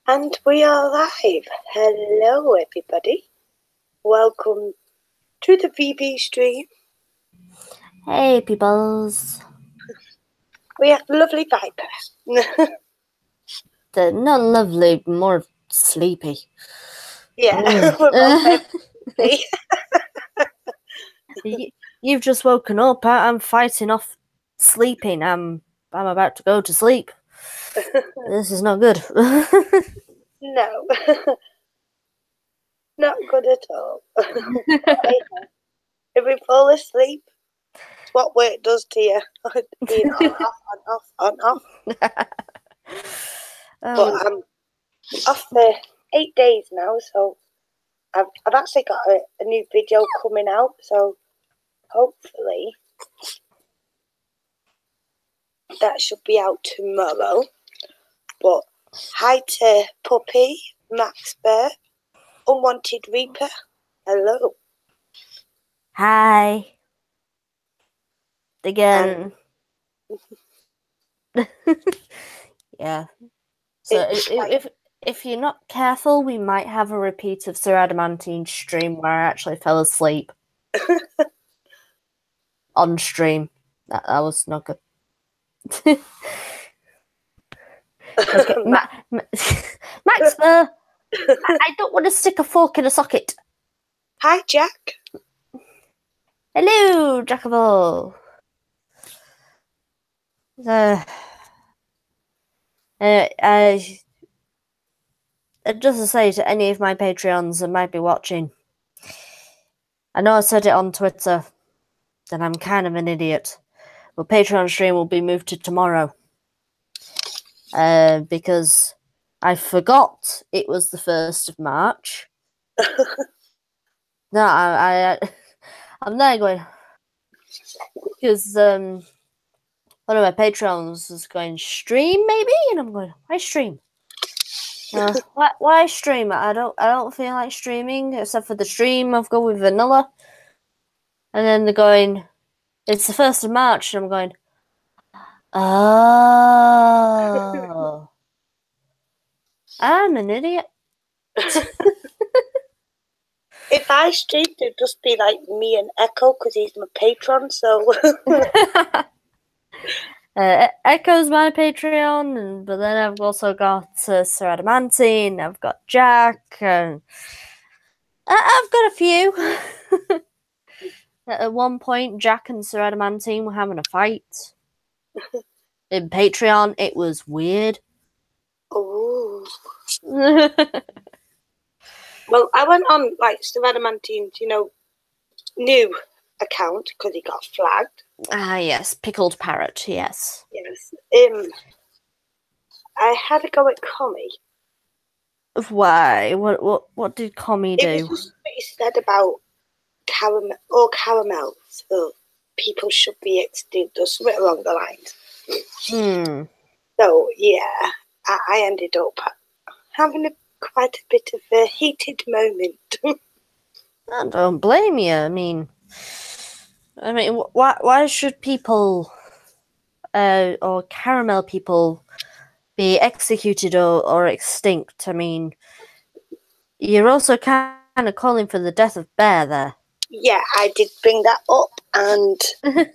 And we are live. Hello, everybody. Welcome to the VB stream. Hey, peoples. We have lovely Viper. They're not lovely, more sleepy. Yeah, we're both sleepy. You've just woken up. I'm fighting off sleeping. I'm about to go to sleep. This is not good. No, not good at all. If we fall asleep, it's what work does to you. Being on, off. But I'm off for 8 days now, so I've actually got a new video coming out, so hopefully that should be out tomorrow. But hi to Puppy, Max Bear, Unwanted Reaper. Hello. Hi. Again. Yeah. So if you're not careful, we might have a repeat of Sir Adamantine's stream where I actually fell asleep. On stream. That was not good. Okay. Max, I don't want to stick a fork in a socket. Hi, Jack. Hello, Jack of all. Just to say to any of my Patreons that might be watching, I know I said it on Twitter that I'm kind of an idiot, but Patreon stream will be moved to tomorrow. Because I forgot it was the 1st of March. No, I'm there going, because one of my patrons is going, stream maybe, and I'm going, why stream? Why stream? I don't feel like streaming except for the stream I've got with Vanilla. And then they're going, it's the 1st of March, and I'm going, oh, I'm an idiot. If I streamed, it'd just be like me and Echo because he's my patron. So Echo's my Patreon, but then I've also got Sir Adamantine, I've got Jack, and I've got a few. At one point, Jack and Sir Adamantine were having a fight. In Patreon, it was weird. Oh. Well, I went on like Sir Adamantine's, new account because he got flagged. Ah, yes, pickled parrot. Yes. Yes. I had a go at Commie. Why? What did Commie do? It was just what he said about caramel, so people should be extinct or something along the lines. So yeah, I ended up having quite a bit of a heated moment. I don't blame you. I mean, why should people, or caramel people, be executed or extinct? I mean, you're also kind of calling for the death of Bear there. Yeah, I did bring that up, and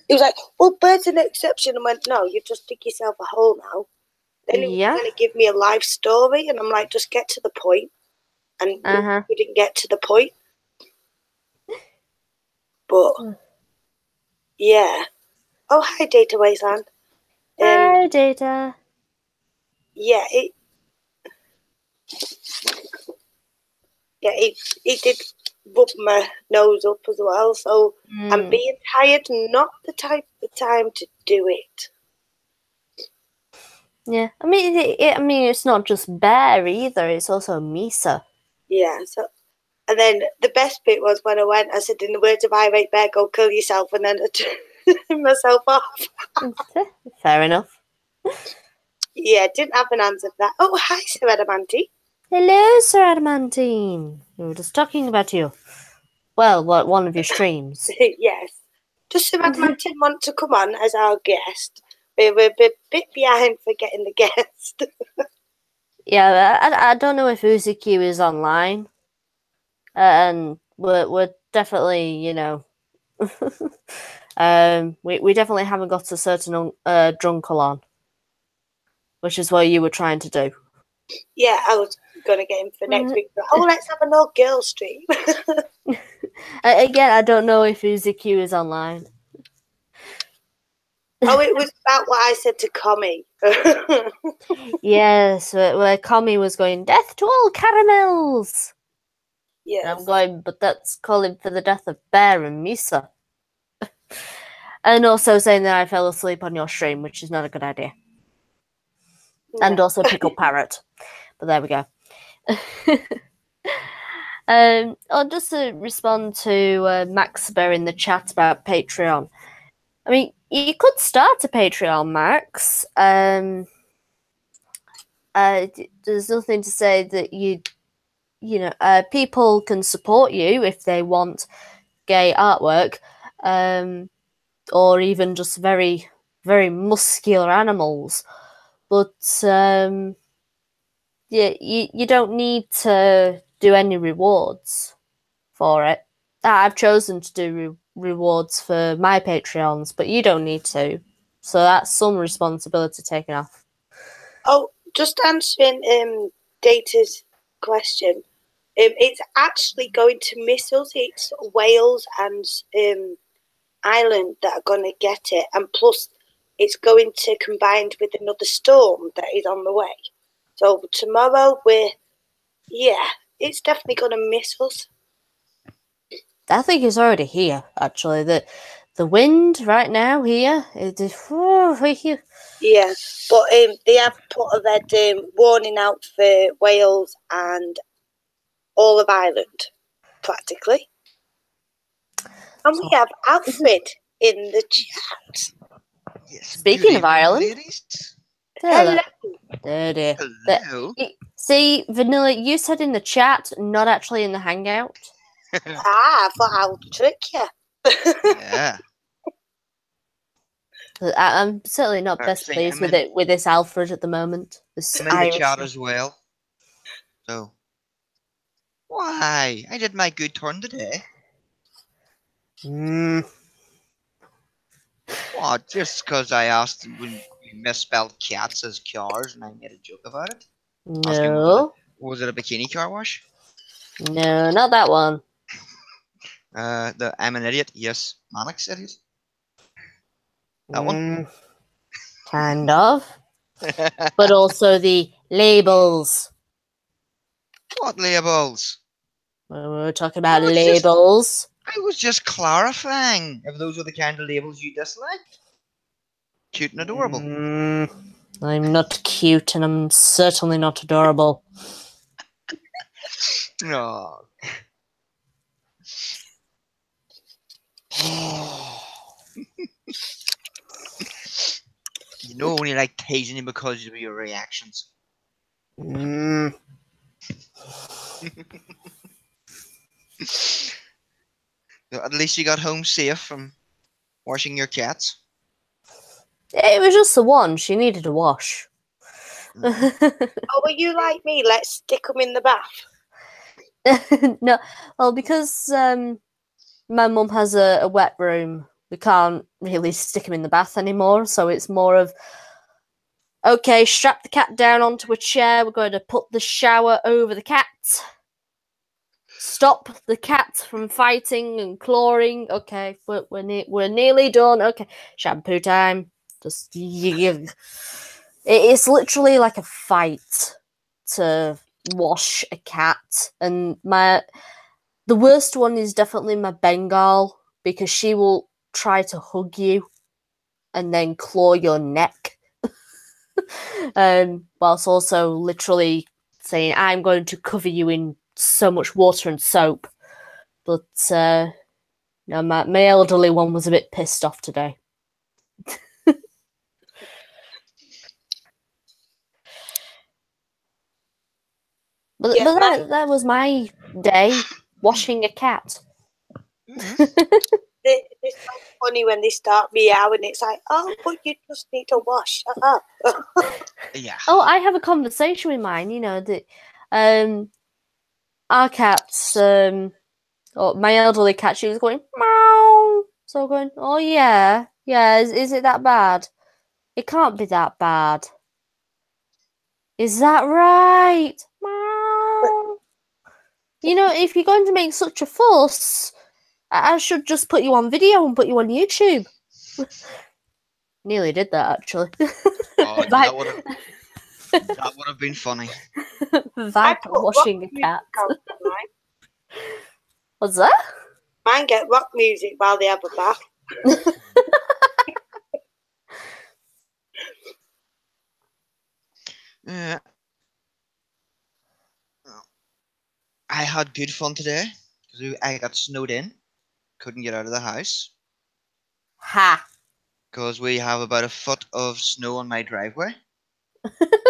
he was like, well, Bird's an exception. I went, no, you just dig yourself a hole now. Then he was going to give me a life story, and I'm like, just get to the point. And we didn't get to the point. But, yeah. Oh, hi, Data Wasteland. Hi, Data. Yeah, he did rub my nose up as well, so I'm being tired, not the time to do it. Yeah, I mean, it's not just Bear either; it's also Misa. Yeah. So, and then the best bit was when I went. I said, "In the words of Irate Bear, go kill yourself," and then I turned myself off. Fair enough. Yeah, didn't have an answer for that. Oh, hi, Sir Adamantine. Hello, Sir Adamantine. We were just talking about you. Well, one of your streams. Yes. Does Sir Adamantine want to come on as our guest? We're a bit behind for getting the guest. Yeah, I don't know if Uziq is online, and we're definitely, you know, we definitely haven't got a certain drunkle on, which is what you were trying to do. Yeah, I was gonna get him for next week. But, let's have an old girl stream. Again, I don't know if Uziq is online. It was about what I said to Commie. Yes, where Commie was going, death to all caramels. Yes. And I'm going, but that's calling for the death of Bear and Misa. And also saying that I fell asleep on your stream, which is not a good idea. No. And also Pickle Parrot. But there we go. Just to respond to Max Bear in the chat about Patreon. I mean, you could start a Patreon, Max. There's nothing to say that people can support you if they want gay artwork, or even just very, very muscular animals. But you don't need to do any rewards for it. I've chosen to do rewards for my Patreons, but you don't need to. So that's some responsibility taken off. Oh, just answering Data's question. It's actually going to miss us. It's Wales and Ireland that are going to get it, and plus it's going to combine with another storm that is on the way. So tomorrow it's definitely going to miss us. I think it's already here, actually. The wind right now here, it is. Yeah, but they have put a red warning out for Wales and all of Ireland, practically. And we have Alfred in the chat. Yes. Speaking of Ireland, ladies. Hello. Hello. See, Vanilla, you said in the chat, not actually in the hangout. I thought I would trick you. Yeah. I'm certainly not best pleased with this Alfred at the moment. I'm in the chat as well. So, why? I did my good turn today. What? Just because I asked when you misspelled cats as cars and I made a joke about it? No. Was it a bikini car wash? No, not that one. I'm an idiot. Yes, Mannix idiot. That one. Kind of. But also the labels. What labels? When we were talking about labels. I was just clarifying if those were the kind of labels you disliked. Cute and adorable. I'm not cute and I'm certainly not adorable. Oh. You know, only like teasing you because of your reactions. At least you got home safe from washing your cats. It was just the one. She needed a wash. Oh, were you like me? Let's stick them in the bath. No, well, because my mum has a wet room, we can't really stick him in the bath anymore. So it's more of, okay, strap the cat down onto a chair. We're going to put the shower over the cat. Stop the cat from fighting and clawing. Okay, we're nearly done. Okay, shampoo time. Just it's literally like a fight to wash a cat, and the worst one is definitely my Bengal, because she will try to hug you and then claw your neck, whilst also literally saying, "I'm going to cover you in so much water and soap." But no, my elderly one was a bit pissed off today. But that was my day, washing a cat. This funny when they start meowing. It's like, oh, but you just need to wash. Shut up. Yeah. Oh, I have a conversation with mine. You know that our cats. Or my elderly cat. She was going meow. So I'm going. Oh yeah, yeah. Is it that bad? It can't be that bad. Is that right? Meow. You know, if you're going to make such a fuss, I should just put you on video and put you on YouTube. Nearly did that, actually. Oh, that would have been funny. Viper washing a cat. What's that? Mine get rock music while they have a bath. Yeah. I had good fun today because I got snowed in. Couldn't get out of the house. Ha! Because we have about a foot of snow on my driveway,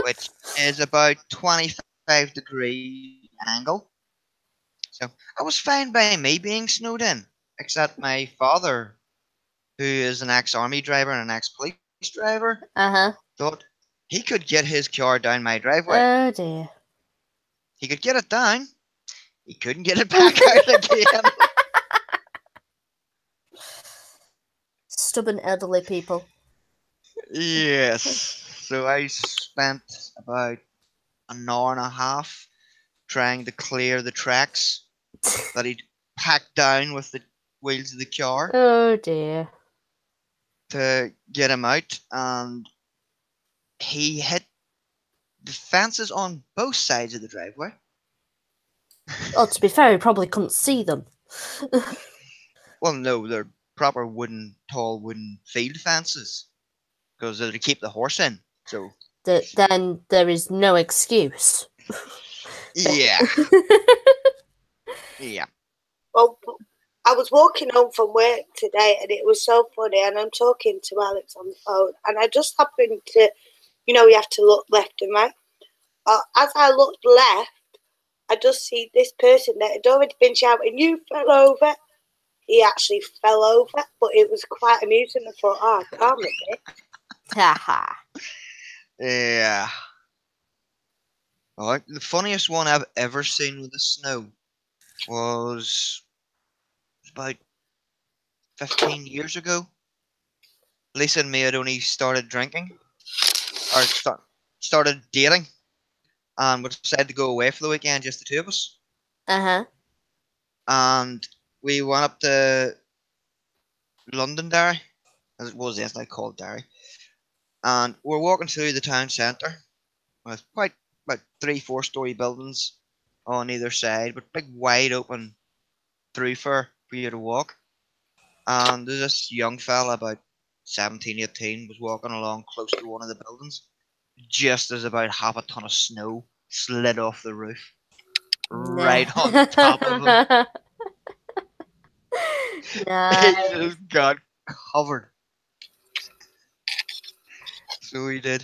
which is about 25 degree angle. So I was fine by me being snowed in, except my father, who is an ex-army driver and an ex-police driver, thought he could get his car down my driveway. Oh dear. He could get it down. He couldn't get it back out again. Stubborn elderly people. Yes. So I spent about an hour and a half trying to clear the tracks that he'd packed down with the wheels of the car Oh dear. to get him out, and he hit the fences on both sides of the driveway. Oh, to be fair, he probably couldn't see them. Well, no, they're proper tall wooden field fences because they're to keep the horse in. So then there is no excuse. yeah, yeah. Well, I was walking home from work today and it was so funny, and I'm talking to Alex on the phone, and I just happened to, you know, you have to look left and right. As I looked left, I just see this person that had already been shouting, "You fell over." He actually fell over, but it was quite amusing. I thought, calm a bit. Haha. Yeah. Well, the funniest one I've ever seen with the snow was about 15 years ago. Lisa and me had only started drinking, or started dating, and we decided to go away for the weekend, just the two of us. And we went up to Londonderry, as it was then, I called Derry. And we're walking through the town centre with quite about 3-4 story buildings on either side, but big wide open thoroughfare for you to walk. And there's this young fella about 17, 18 was walking along close to one of the buildings just as about half a ton of snow slid off the roof right on top of him. Nice. He just got covered. So he did.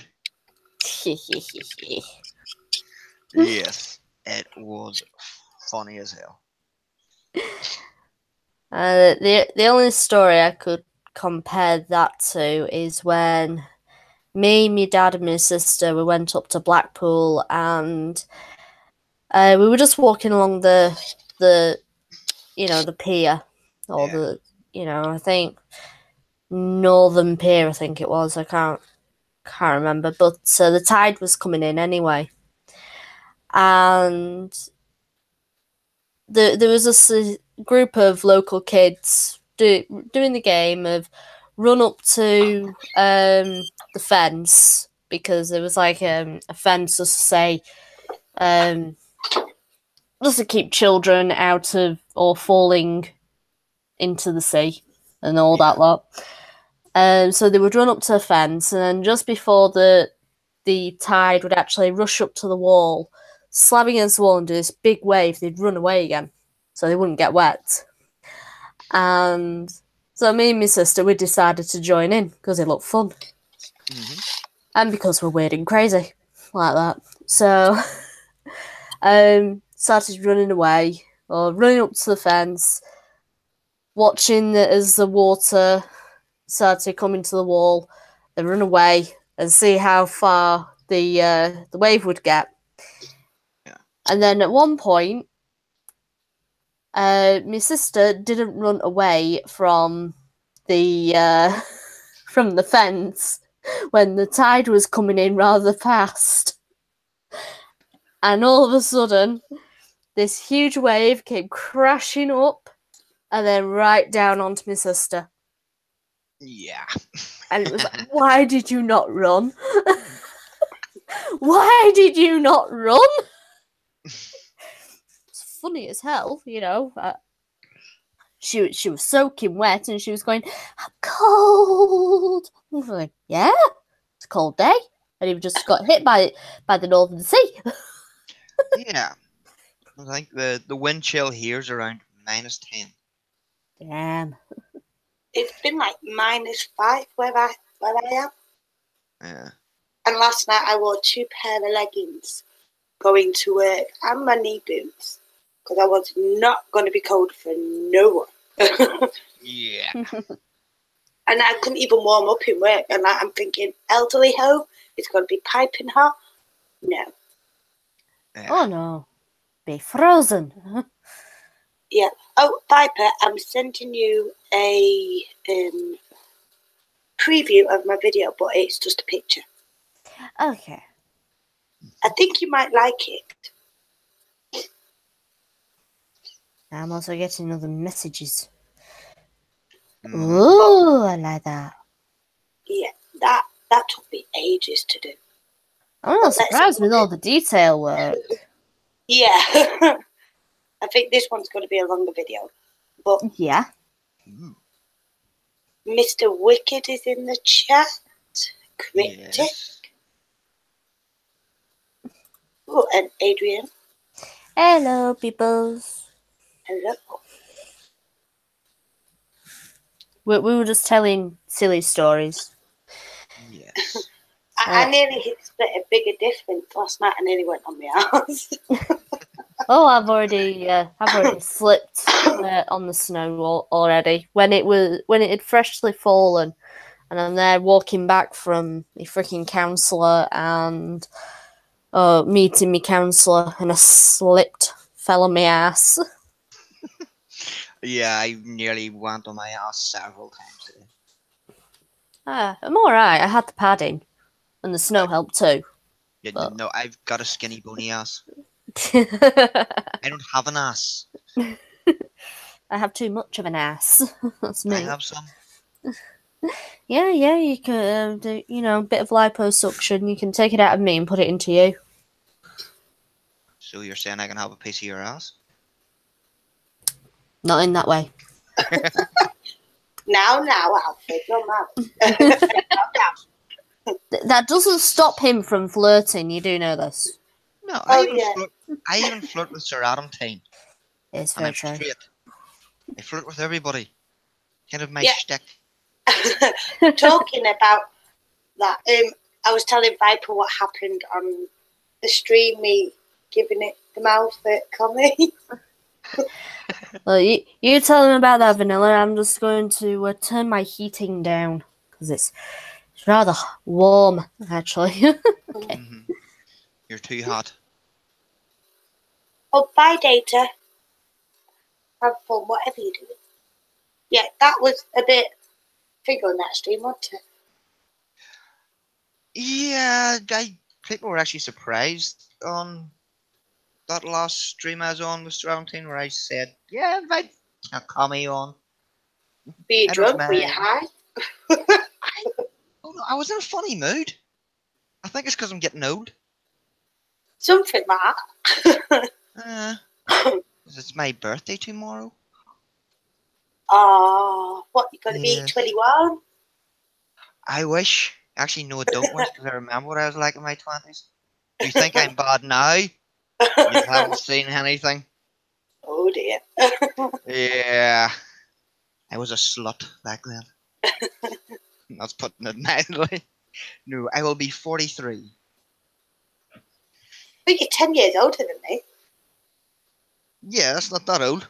Yes, it was funny as hell. The only story I could compare that to is when me, my dad, and my sister, we went up to Blackpool, and we were just walking along the pier, or I think Northern Pier, I think it was. I can't remember, but the tide was coming in anyway, and there was this group of local kids doing the game of run up to the fence, because there was like a fence just to say just to keep children out of or falling into the sea and all that lot. So they would run up to the fence, and then just before the tide would actually rush up to the wall, slam against the wall and do this big wave, they'd run away again so they wouldn't get wet. And so me and my sister, we decided to join in because it looked fun. Mm-hmm. And because we're weird and crazy like that. So started running away, or running up to the fence. watching as the water started to come into the wall, they run away and see how far the wave would get. Yeah. And then at one point, my sister didn't run away from the from the fence when the tide was coming in rather fast. And all of a sudden, this huge wave came crashing up and then right down onto my sister. Yeah. And it was like, why did you not run? Why did you not run? It's funny as hell, you know. She was soaking wet and she was going, I'm cold. I was like, yeah, it's a cold day. And he just got hit by the Northern Sea. Yeah. I think the wind chill here is around -10. Damn. It's been like -5 where I am. Yeah. And last night I wore 2 pair of leggings going to work and my knee boots because I was not going to be cold for no one. Yeah. And I couldn't even warm up in work. And I'm thinking, elderly home, it's going to be piping hot. No. Yeah. Oh no. Be frozen. Yeah. Oh, Viper, I'm sending you a preview of my video, but it's just a picture. Okay. I think you might like it. I'm also getting other messages. Mm. Ooh, I like that. Yeah, that took me ages to do. I'm not surprised with all the detail work. Yeah. I think this one's going to be a longer video. But yeah. Mr. Wicked is in the chat. Cryptic. Yes. Oh, and Adrian. Hello, peoples. Hello. We were just telling silly stories. Yes. I nearly split a bigger difference last night. I nearly went on my ass. Oh, I've already slipped on the snow already when it had freshly fallen, and I'm there walking back from the freaking counsellor and meeting me counsellor, and I slipped, fell on my ass. Yeah, I nearly went on my ass several times today. I'm all right. I had the padding, and the snow helped too. Yeah, But... no, I've got a skinny bony ass. I I don't have an ass. have too much of an ass. That's me. I have some. Yeah, you can do, a bit of liposuction. You can take it out of me and put it into you. So you're saying I can have a piece of your ass? Not in that way. Now, Alfred, your mouth. That doesn't stop him from flirting. You do know this. No, Oh, I even flirt with Sir Adam Tyne. It's And very I'm true. straight. I flirt with everybody. Kind of my Yeah. shtick. Talking about that, I was telling Viper what happened on the stream, me giving it the mouth at Connie. Well, you tell him about that, Vanilla. I'm just going to turn my heating down because it's rather warm, actually. Okay. Mm-hmm. You're too hot. Oh, bye, Data. Have fun, whatever you do. Yeah, that was a bit figure on that stream, wasn't it? Yeah, people were actually surprised on that last stream I was on with Sir Adam Tyne where I said, yeah, invite a commie on. Were you I don't drunk? Were you mind. high? Oh no, I was in a funny mood. I think it's because I'm getting old. Something like that. It's my birthday tomorrow. What, you're going to be 21? I wish. Actually, no, I don't wish because I remember what I was like in my 20s. You think I'm bad now? You haven't seen anything. Oh, dear. Yeah. I was a slut back then. That's putting it mildly. No, I will be 43. I think you're 10 years older than me. Yeah, that's not that old.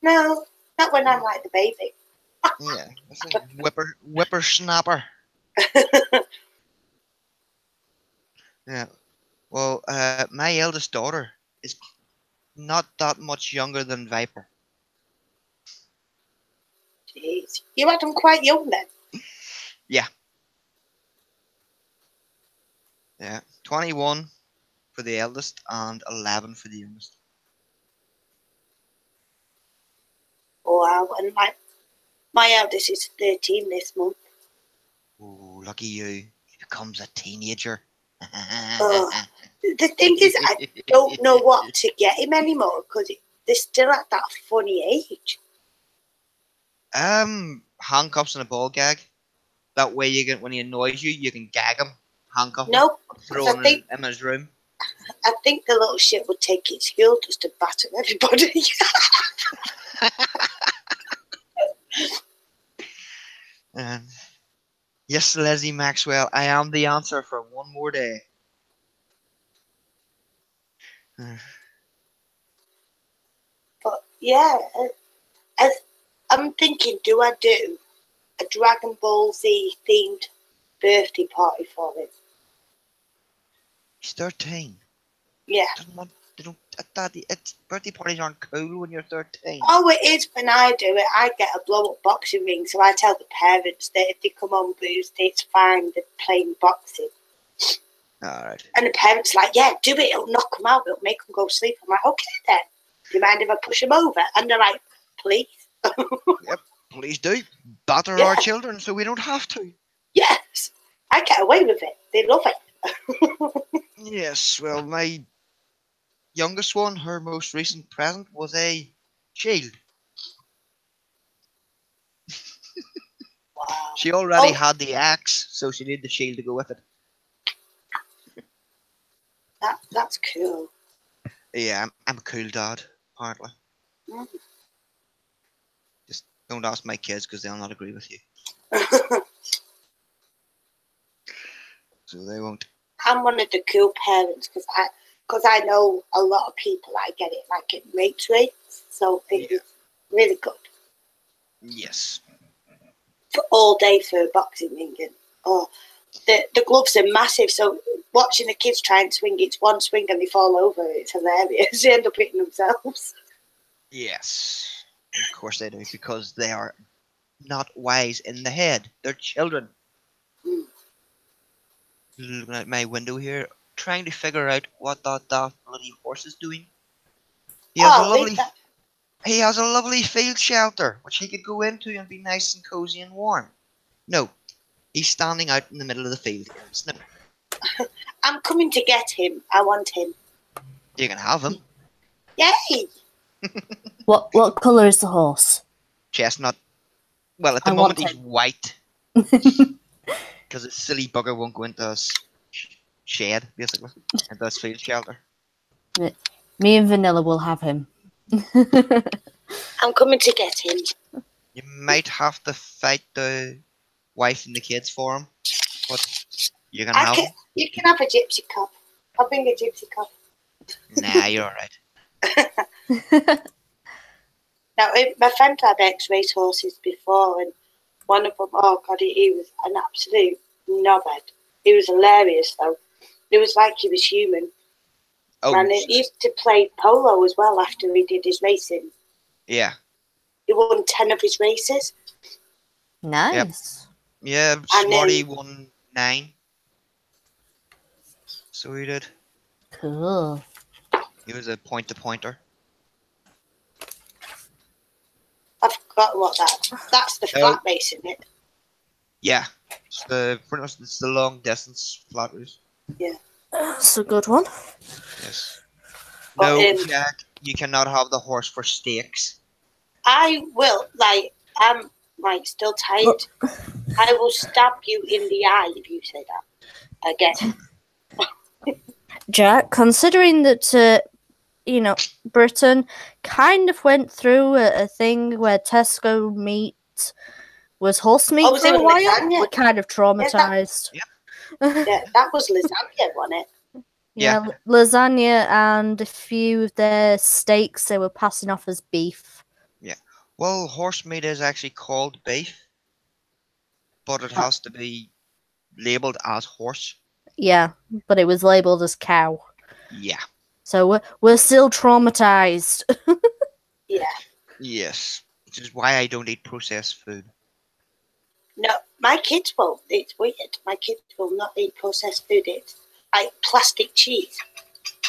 No, Not when I'm like the baby. Yeah, that's a whippersnapper. Yeah. Well, my eldest daughter is not that much younger than Viper. Jeez. You had them quite young then. Yeah. Yeah. 21 for the eldest and 11 for the youngest. Wow. And my eldest is 13 this month. Oh, lucky you. He becomes a teenager. Oh. The thing is, I don't know what to get him anymore because they're still at that funny age. Handcuffs and a ball gag. That way, you can, when he annoys you, you can gag him, handcuff him, Nope. throw him in his room. I think the little shit would take it to school just to batter everybody. Yes, Leslie Maxwell, I am the answer for one more day. But yeah, I'm thinking, do I do a Dragon Ball Z themed birthday party for him? He's 13. Yeah. Daddy, birthday parties aren't cool when you're 13. Oh, it is when I do it. I get a blow-up boxing ring, so I tell the parents that if they come home Tuesday, it's fine, they're playing boxing. Alright. And the parents are like, yeah, do it, it'll knock them out, it'll make them go sleep. I'm like, okay then. Do you mind if I push them over? And they're like, please. Yep, please do. Batter our children so we don't have to. Yes. I get away with it. They love it. Yes, well, my youngest one, her most recent present was a shield. Wow. She already had the axe, so she needed the shield to go with it. That's cool. Yeah, I'm a cool dad, apparently. Mm. Just don't ask my kids because they'll not agree with you. So they won't. I'm one of the cool parents because I know a lot of people. I get it like it mates rates, so it's really good. Yes. For all day for boxing ring, and the gloves are massive. So watching the kids try and swing, it's one swing and they fall over. It's hilarious. They end up hitting themselves. Yes, of course they do, because they are not wise in the head. They're children. Mm. Looking out my window here, trying to figure out what that bloody horse is doing. He has a lovely field shelter which he could go into and be nice and cozy and warm. No, he's standing out in the middle of the field. Snip. I'm coming to get him. I want him. You can have him. Yay! What colour is the horse? Chestnut. Well, at the moment he's white. Because this silly bugger won't go into his shed, basically. Into his field shelter. Me and Vanilla will have him. I'm coming to get him. You might have to fight the wife and the kids for him. But you can have him. You can have a gypsy cup. I'll bring a gypsy cup. Nah, you're alright. Now, my friend had X-race horses before, and one of them, oh God, he was an absolute knobhead. He was hilarious, though. It was like he was human. Oh, and he used to play polo as well after he did his racing. Yeah. He won 10 of his races. Nice. Yep. Yeah, Smarty won 9. So he did. Cool. He was a pointer. I've forgotten what that's the flat race, isn't it? Yeah. It's the long distance flat race. Yeah. That's a good one. Yes. But, no, Jack, you cannot have the horse for stakes. I will, I'm still tired. I will stab you in the eye if you say that again. Jack, considering that Britain kind of went through a thing where Tesco meat was horse meat for a while, we're kind of traumatized. Yeah, that was lasagna, wasn't it? Yeah, lasagna and a few of their steaks they were passing off as beef. Yeah. Well, horse meat is actually called beef, but it has to be labelled as horse. Yeah, but it was labelled as cow. Yeah. So we're still traumatized. Yeah. Yes. Which is why I don't eat processed food. No, my kids won't. It's weird. My kids will not eat processed food. It's like plastic cheese.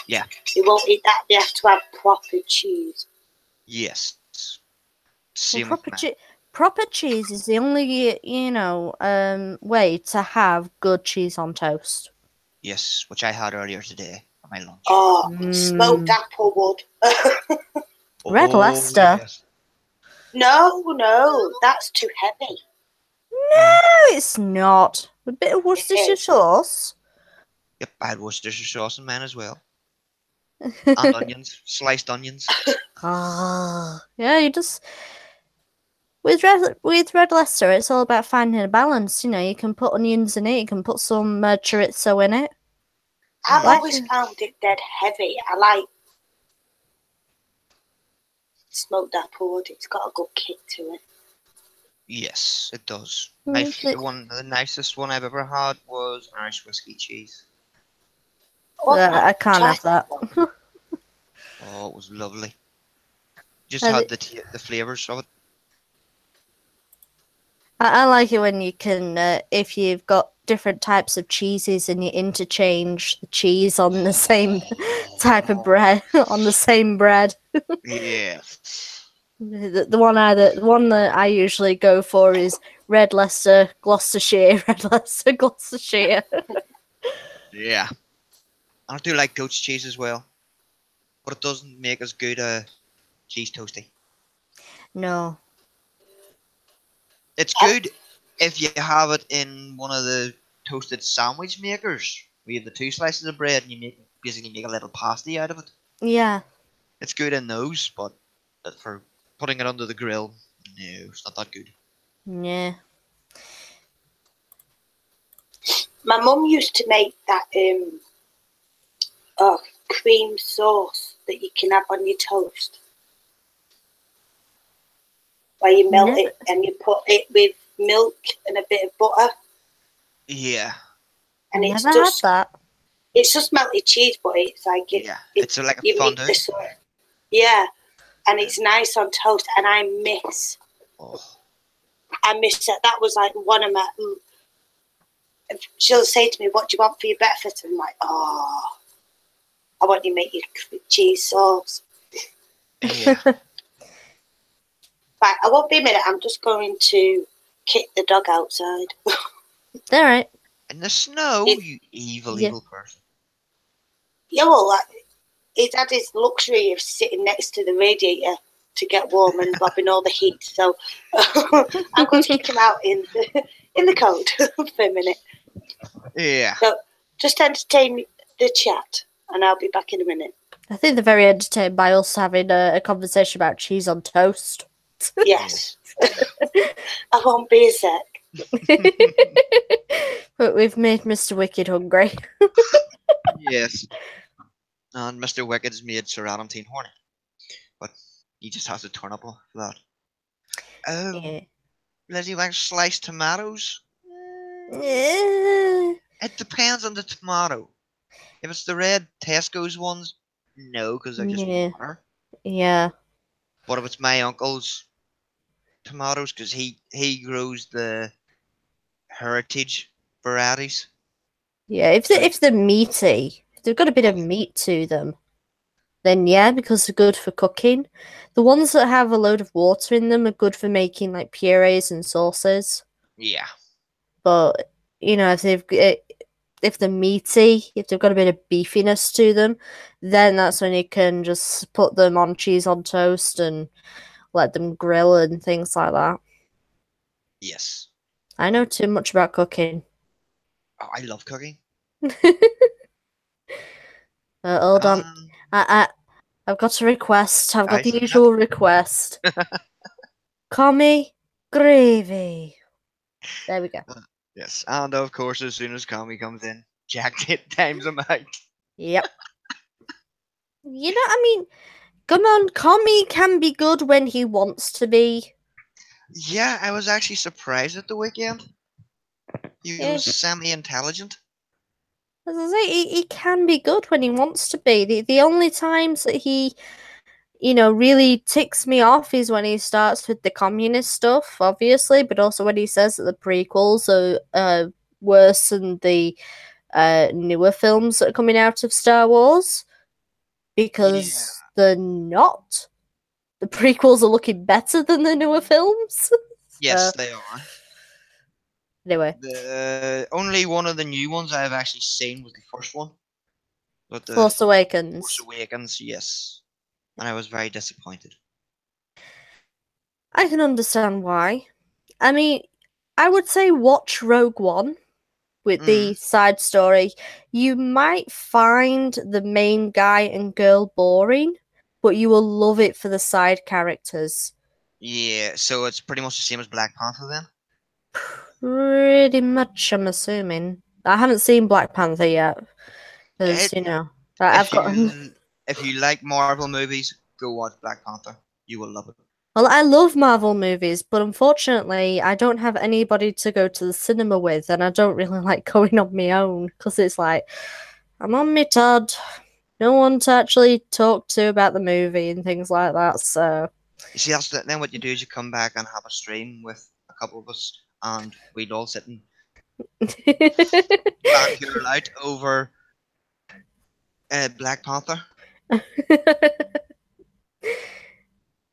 Yeah. They won't eat that. They have to have proper cheese. Yes. Well, Same with mine. proper cheese is the only, way to have good cheese on toast. Yes, which I had earlier today for my lunch. Oh, smoked apple wood. Red Oh, Leicester. yes. No, that's too heavy. No, it's not. A bit of Worcestershire is. sauce. Yep, I had Worcestershire sauce in mine as well. And onions, sliced onions. Yeah, you just with red Leicester, it's all about finding a balance. You know, you can put onions in it, you can put some chorizo in it. I've Like always found it dead heavy. I like smoked apple wood. It's got a good kick to it. Yes, it does. The nicest one I've ever had was Irish whiskey cheese. I can't have that. Oh, it was lovely. Just had the flavors of it. I like it when you can, if you've got different types of cheeses and you interchange the cheese on the same type of bread, on the same bread. Yes. The one that I usually go for is red Leicester, Gloucestershire, red Leicester, Gloucestershire. Yeah. I do like goat's cheese as well, but it doesn't make as good a cheese toasty. No. It's good if you have it in one of the toasted sandwich makers. We have the two slices of bread and you basically make a little pasty out of it. Yeah. It's good in those, but for putting it under the grill, no, it's not that good. Yeah. My mum used to make that cream sauce that you can have on your toast, where you melt it and you put it with milk and a bit of butter. Yeah. And Never had that. It's just melted cheese, but it's like it's like a fondue. Yeah, and it's nice on toast. And I miss that. That was like one of my. She'll say to me, "What do you want for your breakfast?" And I'm like, "Oh, I want you to make your cheese sauce." Yeah. Right, I won't be a minute. I'm just going to kick the dog outside. All right. In the snow, you evil person. Yeah, well, he's had his luxury of sitting next to the radiator to get warm and robbing all the heat. So I'm going to kick him out in the cold for a minute. Yeah. So just entertain the chat, and I'll be back in a minute. I think they're very entertained by us having a conversation about cheese on toast. Yes. I won't be a sec. But we've made Mr. Wicked hungry. Yes. And Mr. Wicked's made Sir Adam Teen horny. But he just has to turn up for that. Lizzie likes sliced tomatoes? It depends on the tomato. If it's the red Tesco's ones, no, because they're just water. Yeah. But if it's my uncle's tomatoes, because he grows the heritage varieties. Yeah, if they're meaty, if they've got a bit of meat to them, then yeah, because they're good for cooking. The ones that have a load of water in them are good for making like purees and sauces. Yeah. But if they're meaty, if they've got a bit of beefiness to them, then that's when you can just put them on cheese on toast and let them grill and things like that. Yes. I know too much about cooking. Oh, I love cooking. Hold on. I've got a request. I've got the usual request. Call me Gravy. There we go. Yes, and of course, as soon as Comey comes in, Jack times him out. Yep. I mean, Come on, Commie can be good when he wants to be. Yeah, I was actually surprised at the weekend. He Yeah. was semi-intelligent. As I say, he can be good when he wants to be. The only times that he, really ticks me off is when he starts with the communist stuff, obviously, but also when he says that the prequels are worse than the newer films that are coming out of Star Wars, Yeah. because they're not. The prequels are looking better than the newer films. Yes, they are. Anyway, The only one of the new ones I've actually seen was the first one. But the Force Force Awakens. Awakens, yes. And I was very disappointed. I can understand why. I mean, I would say watch Rogue One with the side story. You might find the main guy and girl boring, but you will love it for the side characters. Yeah, so it's pretty much the same as Black Panther then? Pretty much, I'm assuming. I haven't seen Black Panther yet, because, It, I've if got. you like Marvel movies, go watch Black Panther. You will love it. Well, I love Marvel movies, but unfortunately, I don't have anybody to go to the cinema with, and I don't really like going on my own because it's like I'm on my Todd, no one to actually talk to about the movie and things like that. So, You see, then what you do is you come back and have a stream with a couple of us, and we'd all sit and back your out over Black Panther.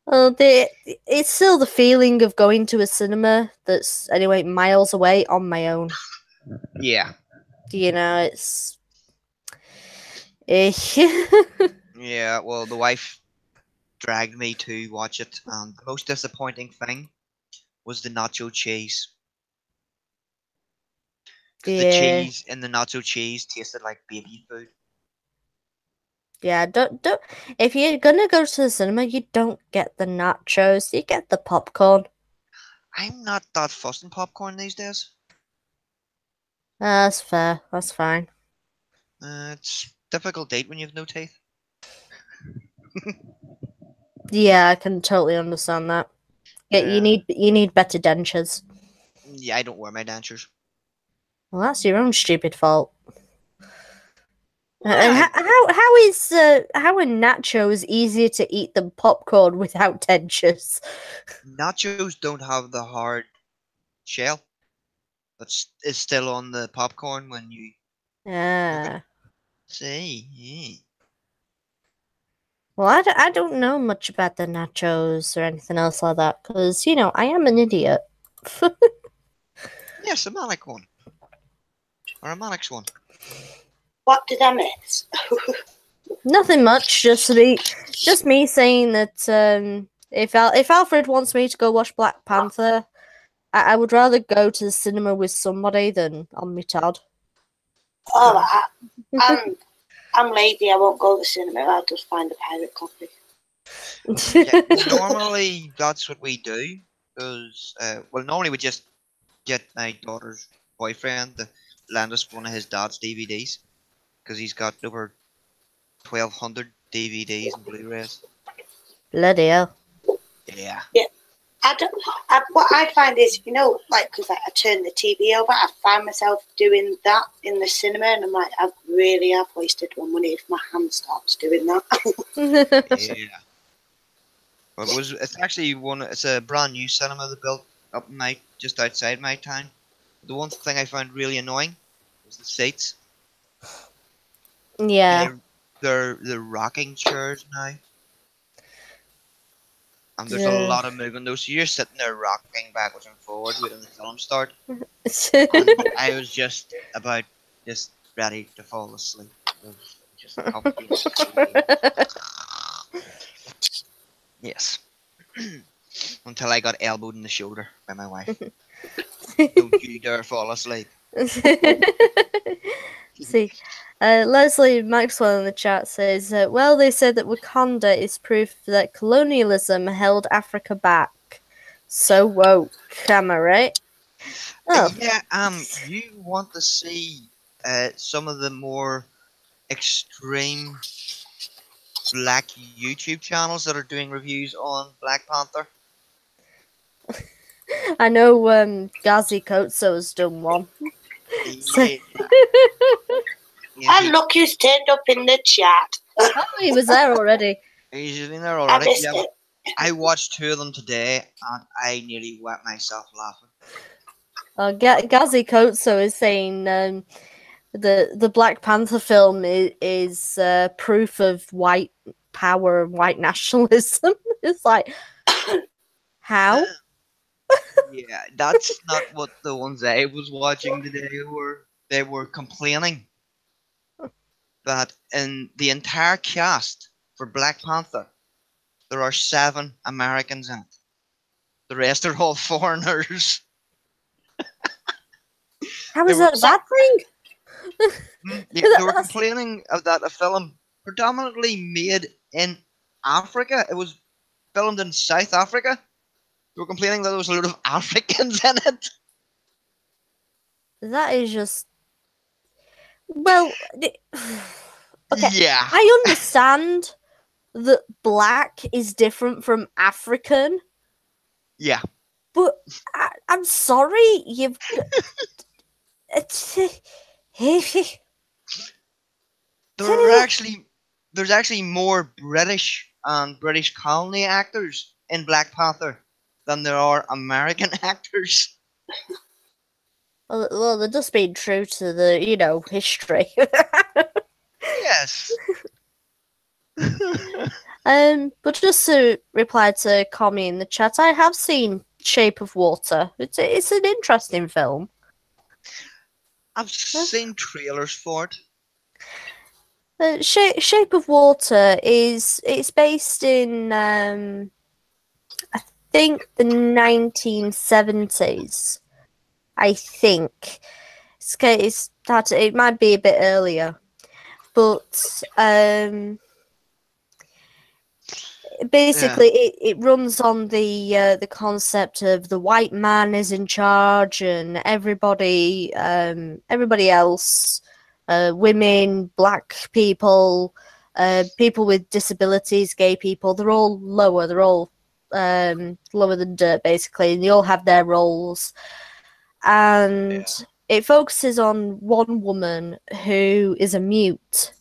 well, it's still the feeling of going to a cinema that's anyway miles away on my own. Yeah. It's. Eh. Yeah, well, the wife dragged me to watch it, and the most disappointing thing was the nacho cheese. Because the Yeah. cheese in the nacho cheese tasted like baby food. Yeah, don't. If you're gonna go to the cinema, you don't get the nachos. You get the popcorn. I'm not that fussed on popcorn these days. That's fair. That's fine. It's difficult to eat when you have no teeth. Yeah, I can totally understand that. Yeah, you need better dentures. Yeah, I don't wear my dentures. Well, that's your own stupid fault. And Yeah, how are nachos easier to eat than popcorn without dentures? nachos don't have the hard shell that's is still on the popcorn when you cook it. Ah. See, yeah. Well, I don't know much about the nachos or anything else like that because I am an idiot. Yes, a Malik one or a Malik's one. What did I miss? Nothing much. Just me saying that if Alfred wants me to go watch Black Panther, I would rather go to the cinema with somebody than on my Todd. Oh, I'm lazy. I won't go to the cinema. I'll just find a pirate copy. Yeah, normally that's what we do because normally we just get my daughter's boyfriend to lend us one of his dad's DVDs because he's got over 1,200 DVDs and Blu-rays. Bloody hell. Yeah. Yeah. What I find is, because I turn the TV over, I find myself doing that in the cinema, and I'm like, I really have wasted my money if my hand starts doing that. Yeah. But it's actually it's a brand new cinema they built up just outside my town. The one thing I found really annoying was the seats. Yeah. They're rocking chairs now. And there's a lot of movement though, so you're sitting there rocking backwards and forwards waiting the film start. And I was just ready to fall asleep. Just yes. Until I got elbowed in the shoulder by my wife. Don't you dare fall asleep. See, Leslie Maxwell in the chat says, well, they said that Wakanda is proof that colonialism held Africa back. So woke, am I right? Oh. Yeah, you want to see some of the more extreme black YouTube channels that are doing reviews on Black Panther. I know Gazi Kotso has done one. So- Yeah. And look who's turned up in the chat. Oh, he was there already. He's in there I already. missed Yeah, it. I watched 2 of them today, and I nearly wet myself laughing. Gazi Kotso is saying the Black Panther film is proof of white power and white nationalism. It's like, how? Yeah, that's not what the ones I was watching today were. They were complaining that in the entire cast for Black Panther, there are 7 Americans in it. The rest are all foreigners. How They is were- that a bad thing? They were complaining of that a film predominantly made in Africa. It was filmed in South Africa. They were complaining that there was a lot of Africans in it. That is just well. Okay, Yeah. I understand that black is different from African, Yeah. but I'm sorry, you've. There's actually more British and British colony actors in Black Panther than there are American actors. Well, they're just being true to the history. Yes. But just to reply to Commie in the chat, I have seen Shape of Water. It's an interesting film. I've seen trailers for it. Shape of Water it's based in I think the 1970s. I think it might be a bit earlier, but basically it runs on the concept of the white man is in charge and everybody else, women, black people, people with disabilities, gay people, they're all lower lower than dirt basically, and they all have their roles, and it focuses on one woman who is a mute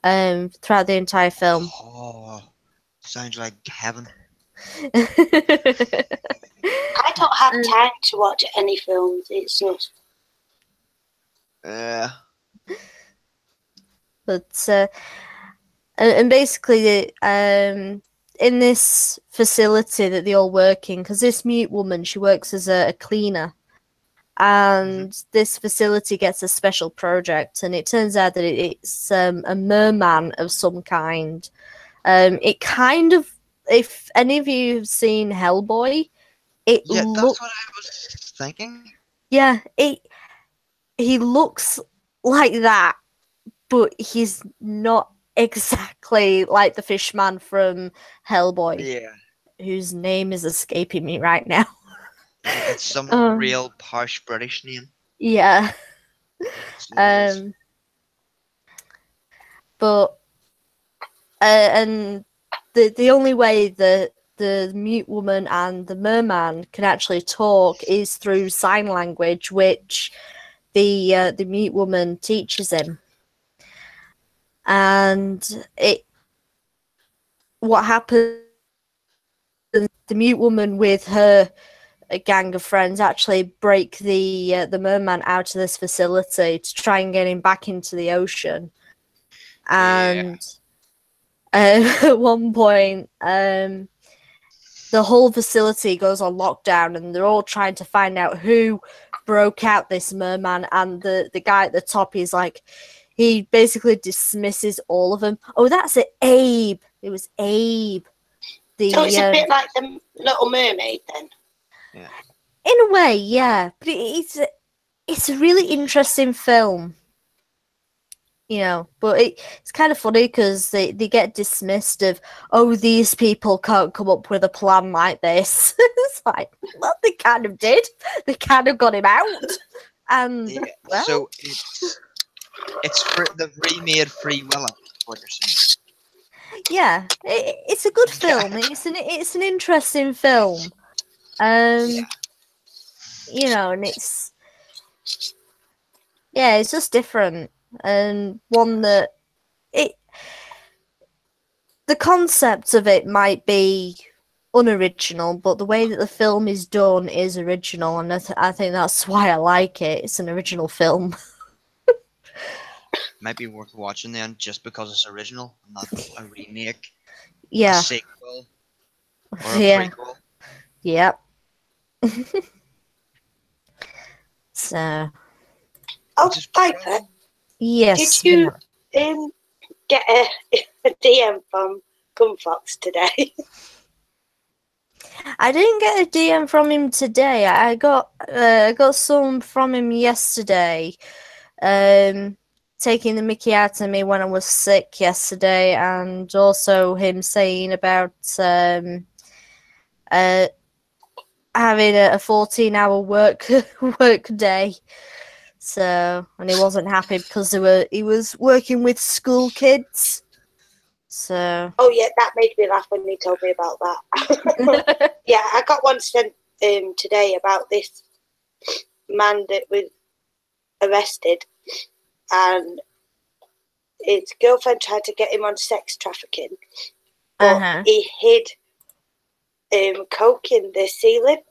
throughout the entire film. Oh, sounds like heaven. I don't have time to watch any films. It's just. But and basically, in this facility that they all work in, because this mute woman, she works as a cleaner, and this facility gets a special project, and it turns out that it's a merman of some kind. It kind of, if any of you have seen Hellboy, that's what I was thinking. Yeah, he looks like that, but he's not exactly like the Fishman from Hellboy. Yeah. Whose name is escaping me right now. It's some real posh British name. Yeah. But and the only way that the mute woman and the merman can actually talk is through sign language, which the mute woman teaches him. And what happens? The mute woman with her a gang of friends actually break the merman out of this facility to try and get him back into the ocean. And at one point, the whole facility goes on lockdown, and they're all trying to find out who broke out this merman. And the guy at the top, he's like, he basically dismisses all of them. Oh, that's it, Abe. It was Abe. So it's a bit like the Little Mermaid, then. Yeah. In a way, yeah, but it's a really interesting film, But it's kind of funny because they get dismissed of, oh, these people can't come up with a plan like this. It's like, well, they kind of did. They kind of got him out, and well, so it's they've remade Free Willy. What you're saying? Yeah, it's a good film. It's an interesting film. You know, and it's just different, and one that the concept of it might be unoriginal, but the way that the film is done is original, and I think that's why I like it. It's an original film. Might be worth watching then, just because it's original, not a remake, a Yeah, sequel, or a yeah, prequel. yep. So, Oh, Which is Piper, probably- yes. did you get a DM from Gunfox today? I didn't get a DM from him today. I got some from him yesterday. Taking the mickey out of me when I was sick yesterday, and also him saying about having a 14-hour work day. So, and he wasn't happy because he was working with school kids. So, Oh yeah, that made me laugh when he told me about that. Yeah, I got one sent today about this man that was arrested, and his girlfriend tried to get him on sex trafficking, but he hid coke in the ceiling,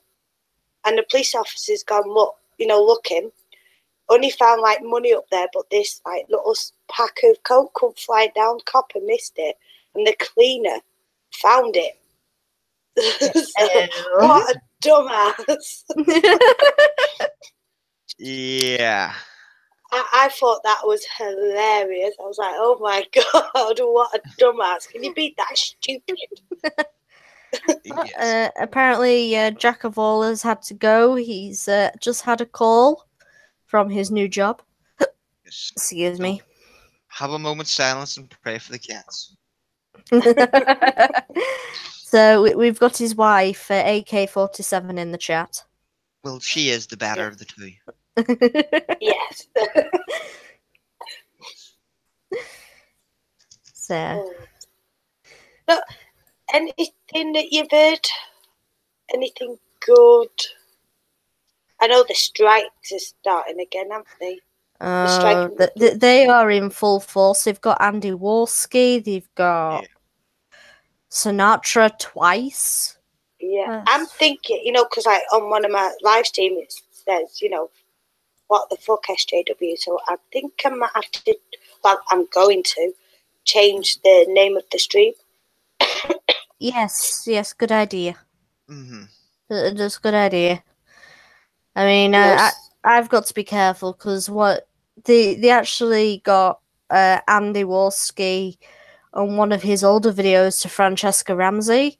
and the police officers gone looking. Only found like money up there, but this like little pack of coke come flying down. Copper missed it, and the cleaner found it. So, what a dumbass! Yeah. I thought that was hilarious. I was like, oh my god, what a dumbass! Can you be that stupid? Yes. Apparently, Jack of all has had to go. He's just had a call from his new job. Yes. Excuse me. Have a moment's silence and pray for the cats. So we've got his wife, AK-47, in the chat. Well, she is the better of the two. Yes. So, But anything that you've heard? Anything good? I know the strikes are starting again, haven't they? they are in full force. They've got Andy Warski. They've got Sinatra twice. Yeah, I'm thinking, because on one of my live streams it says, what the fuck SJW. So I think I might have to. Well, I'm going to change the name of the stream. Yes, good idea. Mm-hmm. That's a good idea. I mean, I've got to be careful because what they actually got Andy Warski on one of his older videos to Francesca Ramsey,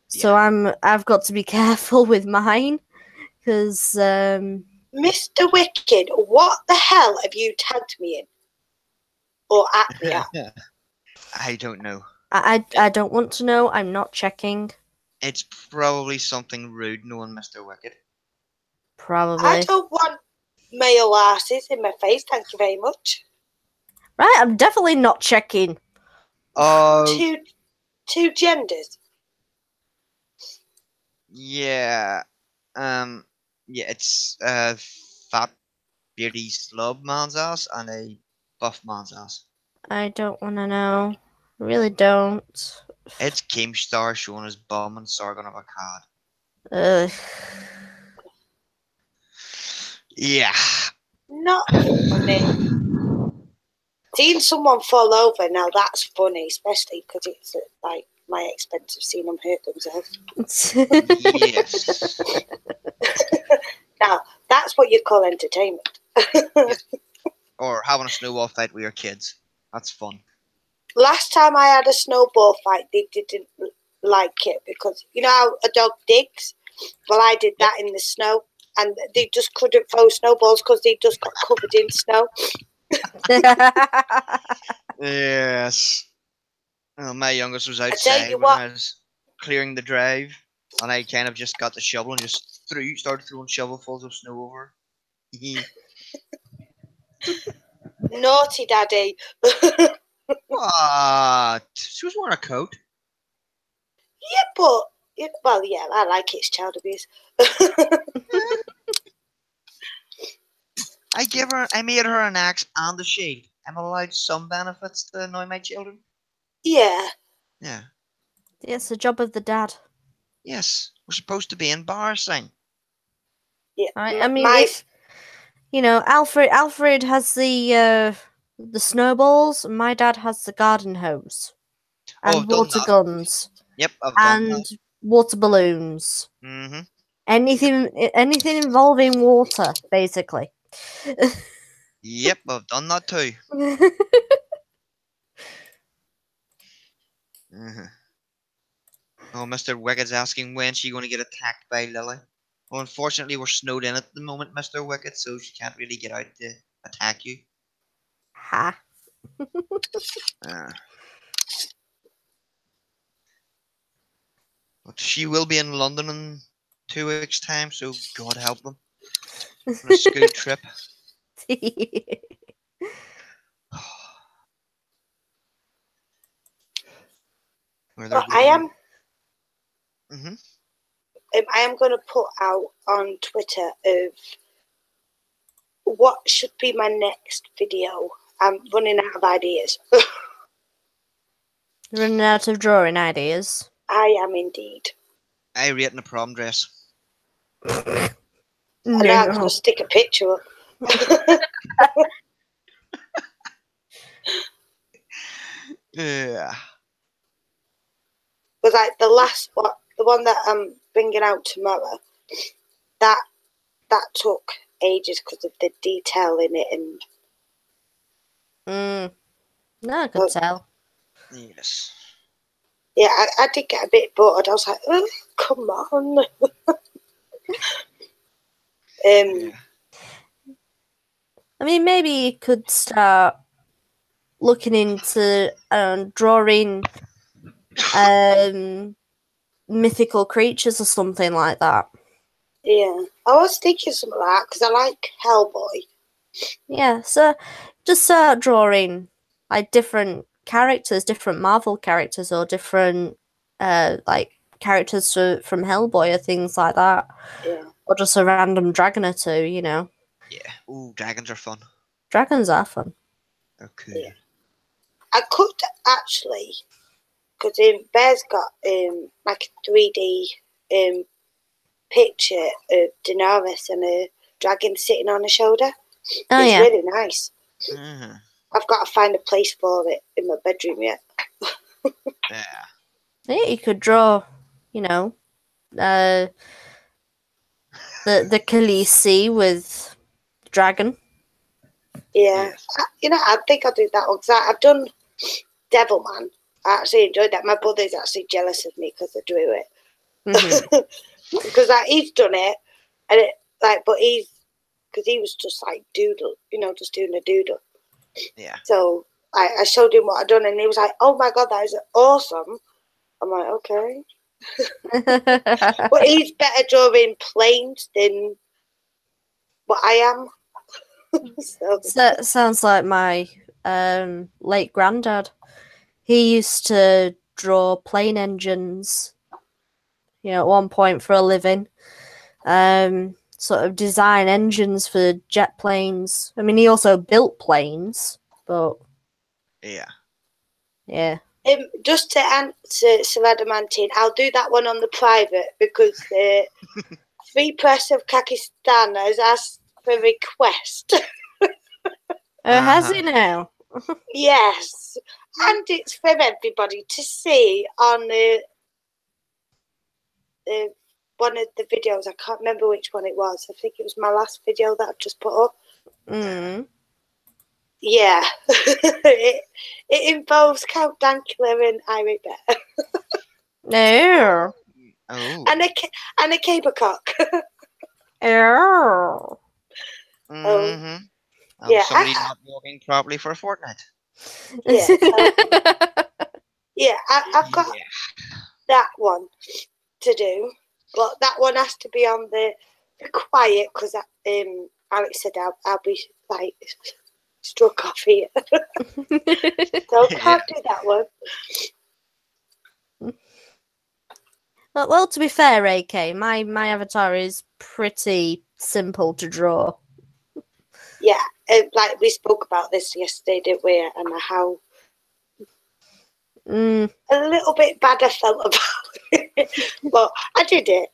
so I've got to be careful with mine because Mr. Wicked, what the hell have you tagged me in or at me at? I don't know. I don't want to know. I'm not checking. It's probably something rude, knowing Mr. Wicked. Probably. I don't want male asses in my face. Thank you very much. Right, I'm definitely not checking. Two genders. Yeah. It's a fat, beardy slub man's ass and a buff man's ass. I don't want to know. I really don't. It's Keemstar showing his bum and Sargon of Akkad. Ugh. Yeah. Not funny. Seeing someone fall over, now that's funny, especially because it's like my expense of seeing them hurt themselves. Yes. Now, that's what you call entertainment. Yes. Or having a snowball fight with your kids. That's fun. Last time I had a snowball fight, they didn't like it because, you know how a dog digs? Well, I did that in the snow, and they just couldn't throw snowballs because they just got covered in snow. Yes. Well, my youngest was outside when I was clearing the drive, and I kind of just got the shovel and just started throwing shovelfuls of snow over. Naughty daddy. What? She was wearing a coat. Yeah, but well, yeah, I like it's child abuse. I made her an axe and a shield. I'm allowed some benefits to annoy my children. Yeah. Yeah. It's the job of the dad. Yes. We're supposed to be embarrassing. Yeah. I mean, if Alfred has the snowballs, and my dad has the garden hose Oh, and I've done water that. guns Yep, I've done and that. water balloons. Mm-hmm. Anything involving water, basically. Yep, I've done that too. Mm-hmm. Oh, Mr. Wicked's asking when she's going to get attacked by Lily. Well, unfortunately, we're snowed in at the moment, Mr. Wicked, so she can't really get out to attack you. Ha. Uh, but she will be in London in 2 weeks' time, so God help them. On a school trip. Where they're But going. Mm-hmm. I am going to put out on Twitter of what should be my next video. I'm running out of ideas. Running out of drawing ideas. I am indeed. I rate in a prom dress. And now I'm going to stick a picture up. Yeah. Because like the last one, the one that I'm bringing out tomorrow, that took ages because of the detail in it and. No, I could tell. Yes. Yeah, I did get a bit bored. I was like, oh, come on. Yeah. I mean, maybe you could start looking into drawing mythical creatures or something like that. Yeah, I was thinking something like that because I like Hellboy. Yeah, so just start drawing like different characters, different Marvel characters, or different like characters from Hellboy or things like that. Yeah. Or just a random dragon or two, you know. Yeah. Ooh, dragons are fun. Dragons are fun. They're cool. Yeah. I could actually, because Bear's got like a 3D picture of Daenerys and a dragon sitting on her shoulder. Oh, it's yeah. really nice. Mm-hmm. I've got to find a place for it in my bedroom yet. Yeah. Yeah, you could draw, you know, the Khaleesi with dragon. Yeah. I think I'll do that one because I've done Devilman. I actually enjoyed that. My brother's actually jealous of me because I drew it. Because he's done it, and but because he was just like doodle, just doing a doodle. Yeah. So I showed him what I'd done, and he was like, "Oh my god, that is awesome!" I'm like, "Okay," but he's better drawing planes than what I am. So that sounds like my late granddad. He used to draw plane engines, at one point for a living. Sort of design engines for jet planes. I mean, he also built planes, but yeah. Just to answer Sir Adamantine, I'll do that one on the private because the Free Press of Pakistan has asked for a request. Has he now? Yes, and it's for everybody to see on one of the videos. I can't remember which one it was. I think it was my last video that I've just put up. Yeah. it involves Count Dankula and Iric Bear. No. Oh. And a caper cock. Oh. Mm-hmm. Yeah. Somebody not walking properly for a fortnight. Yeah. Yeah, I've got that one to do, but that one has to be on the quiet because Alex said I'll be like struck off here. So can't do that one. Well, to be fair, AK, my avatar is pretty simple to draw. Yeah, like we spoke about this yesterday, didn't we? And how a little bit bad I felt about it, but I did it.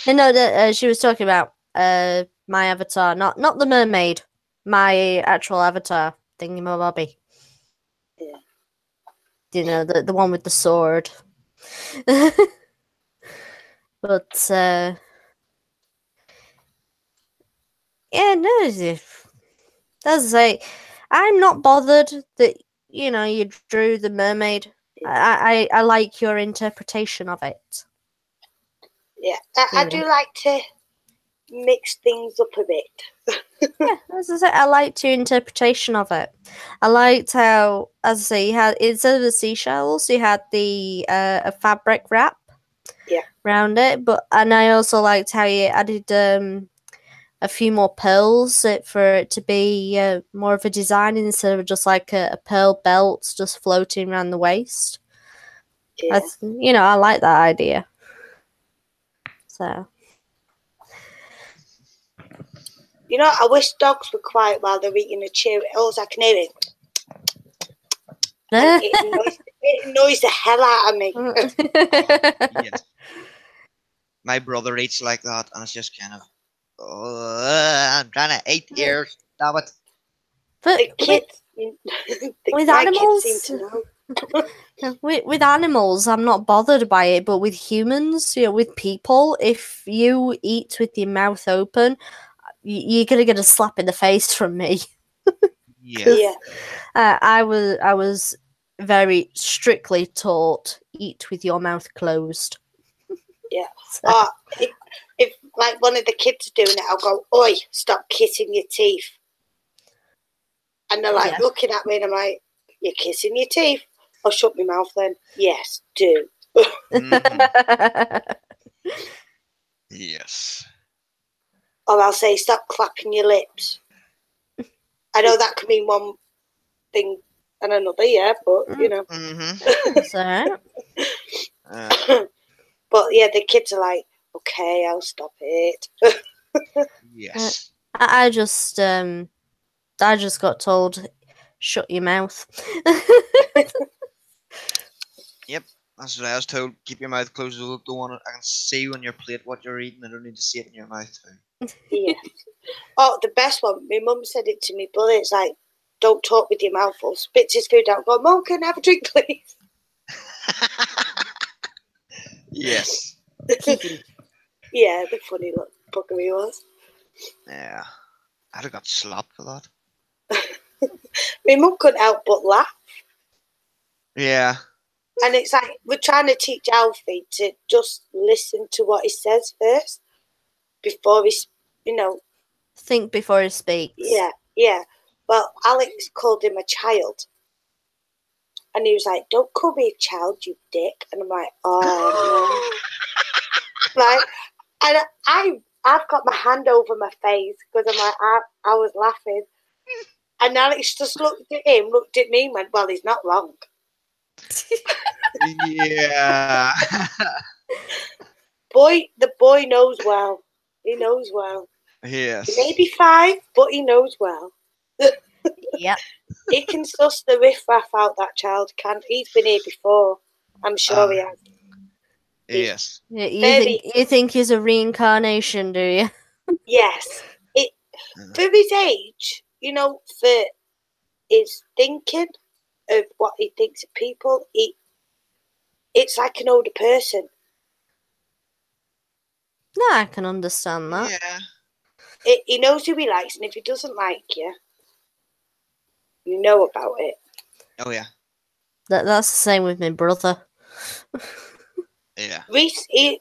I know that she was talking about my avatar, not the mermaid, my actual avatar, thingy-mabobby. Yeah. You know, the one with the sword. But yeah, no, as I say, I'm not bothered that you drew the mermaid. I like your interpretation of it. Yeah, I do like to mix things up a bit. Yeah, as I say, I liked your interpretation of it. I liked how, as I say, you had, instead of the seashells, you had the a fabric wrap. Yeah. Around it, and I also liked how you added a few more pearls for it to be more of a design instead of just like a pearl belt just floating around the waist. Yeah. I like that idea. So. I wish dogs were quiet while they're eating a Cheerios. I can hear it. And it annoys the hell out of me. Yes. My brother eats like that, and it's just kind of, I'm trying to eat here. Stop it. But the kids, with my animals, kids seem to know. with animals, I'm not bothered by it. But with humans, with people, if you eat with your mouth open, you're gonna get a slap in the face from me. Yeah. I was very strictly taught eat with your mouth closed. Yeah. So. If like one of the kids are doing it, I'll go, "Oi, stop kissing your teeth." And they're like looking at me, and I'm like, "You're kissing your teeth." I'll shut my mouth then. Yes, do. Mm-hmm. Yes. Or I'll say, "Stop clapping your lips." I know that can mean one thing and another, yeah, but Mm-hmm. So. But yeah, the kids are like, "Okay, I'll stop it." Yes. I just got told, shut your mouth. Yep. That's what I was told. Keep your mouth closed. Don't want it. I can see on your plate what you're eating. I don't need to see it in your mouth too. Yeah. Oh, the best one. My mum said it to me, brother. It's like, don't talk with your mouth full. Spits his food out. Go, Mum, can I have a drink, please? Yes. Yeah, the funny little bugger he was. Yeah. I'd have got slapped for that. My mum couldn't help but laugh. Yeah. And it's like, we're trying to teach Alfie to just listen to what he says first before he, think before he speaks. Yeah. Well, Alex called him a child. And he was like, "Don't call me a child, you dick." And I'm like, "Oh, no." Like, and I've got my hand over my face because I'm like, I was laughing. And Alex just looked at him, looked at me, and went, "Well, he's not wrong." Yeah. The boy knows well. He knows well. Yes. He may be 5, but he knows well. Yep. He can suss the riff-raff out, that child can. He's been here before. I'm sure he has. Yes. You think he's a reincarnation, do you? Yes. For his age, for his thinking of what he thinks of people, it's like an older person. No, I can understand that. Yeah. He knows who he likes, and if he doesn't like you, you know about it. Oh yeah. That's the same with my brother. Yeah. Reese, he'll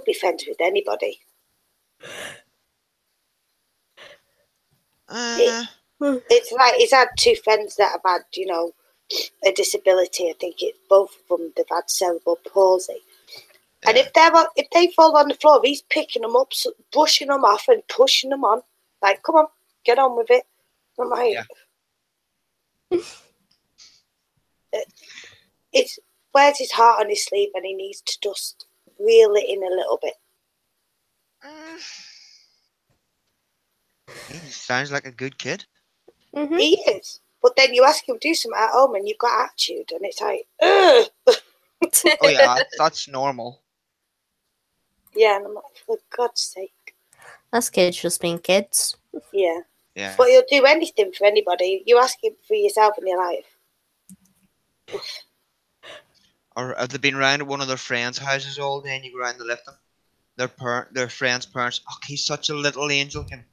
be friends with anybody. It's like he's had 2 friends that have had, a disability. I think it's both of them. They've had cerebral palsy. Yeah. And if they fall on the floor, he's picking them up, brushing them off, and pushing them on. Like, come on, get on with it. I'm like, it's wears his heart on his sleeve, and he needs to just reel it in a little bit. He sounds like a good kid. Mm-hmm. He is. But then you ask him to do something at home and you've got attitude, and it's like, ugh. Oh yeah, that's normal. Yeah, and I'm like, for God's sake. That's kids just being kids. Yeah. Yeah. But he'll do anything for anybody. You ask him for yourself in your life. Or have they been round at one of their friends' houses all day and you go around to lift them? Their friends' parents. Oh, he's such a little angel. Did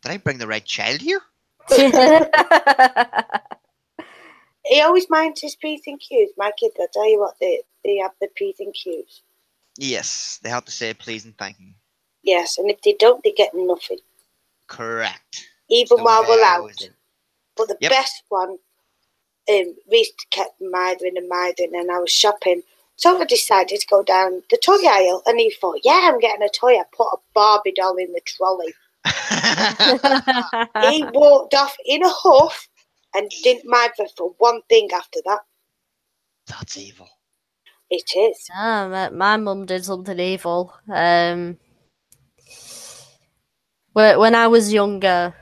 I bring the right child here? He always minds his P's and Q's. My kids, I tell you what, they have the P's and Q's. Yes, they have to say please and thank you. Yes, and if they don't, they get nothing. Correct. Even while we're out. But the Yep. best one, Reese kept mithering, and I was shopping. So I decided to go down the toy aisle, and he thought, yeah, I'm getting a toy. I put a Barbie doll in the trolley. He walked off in a huff and didn't mither for one thing after that. That's evil. It is. My mum did something evil. When I was younger,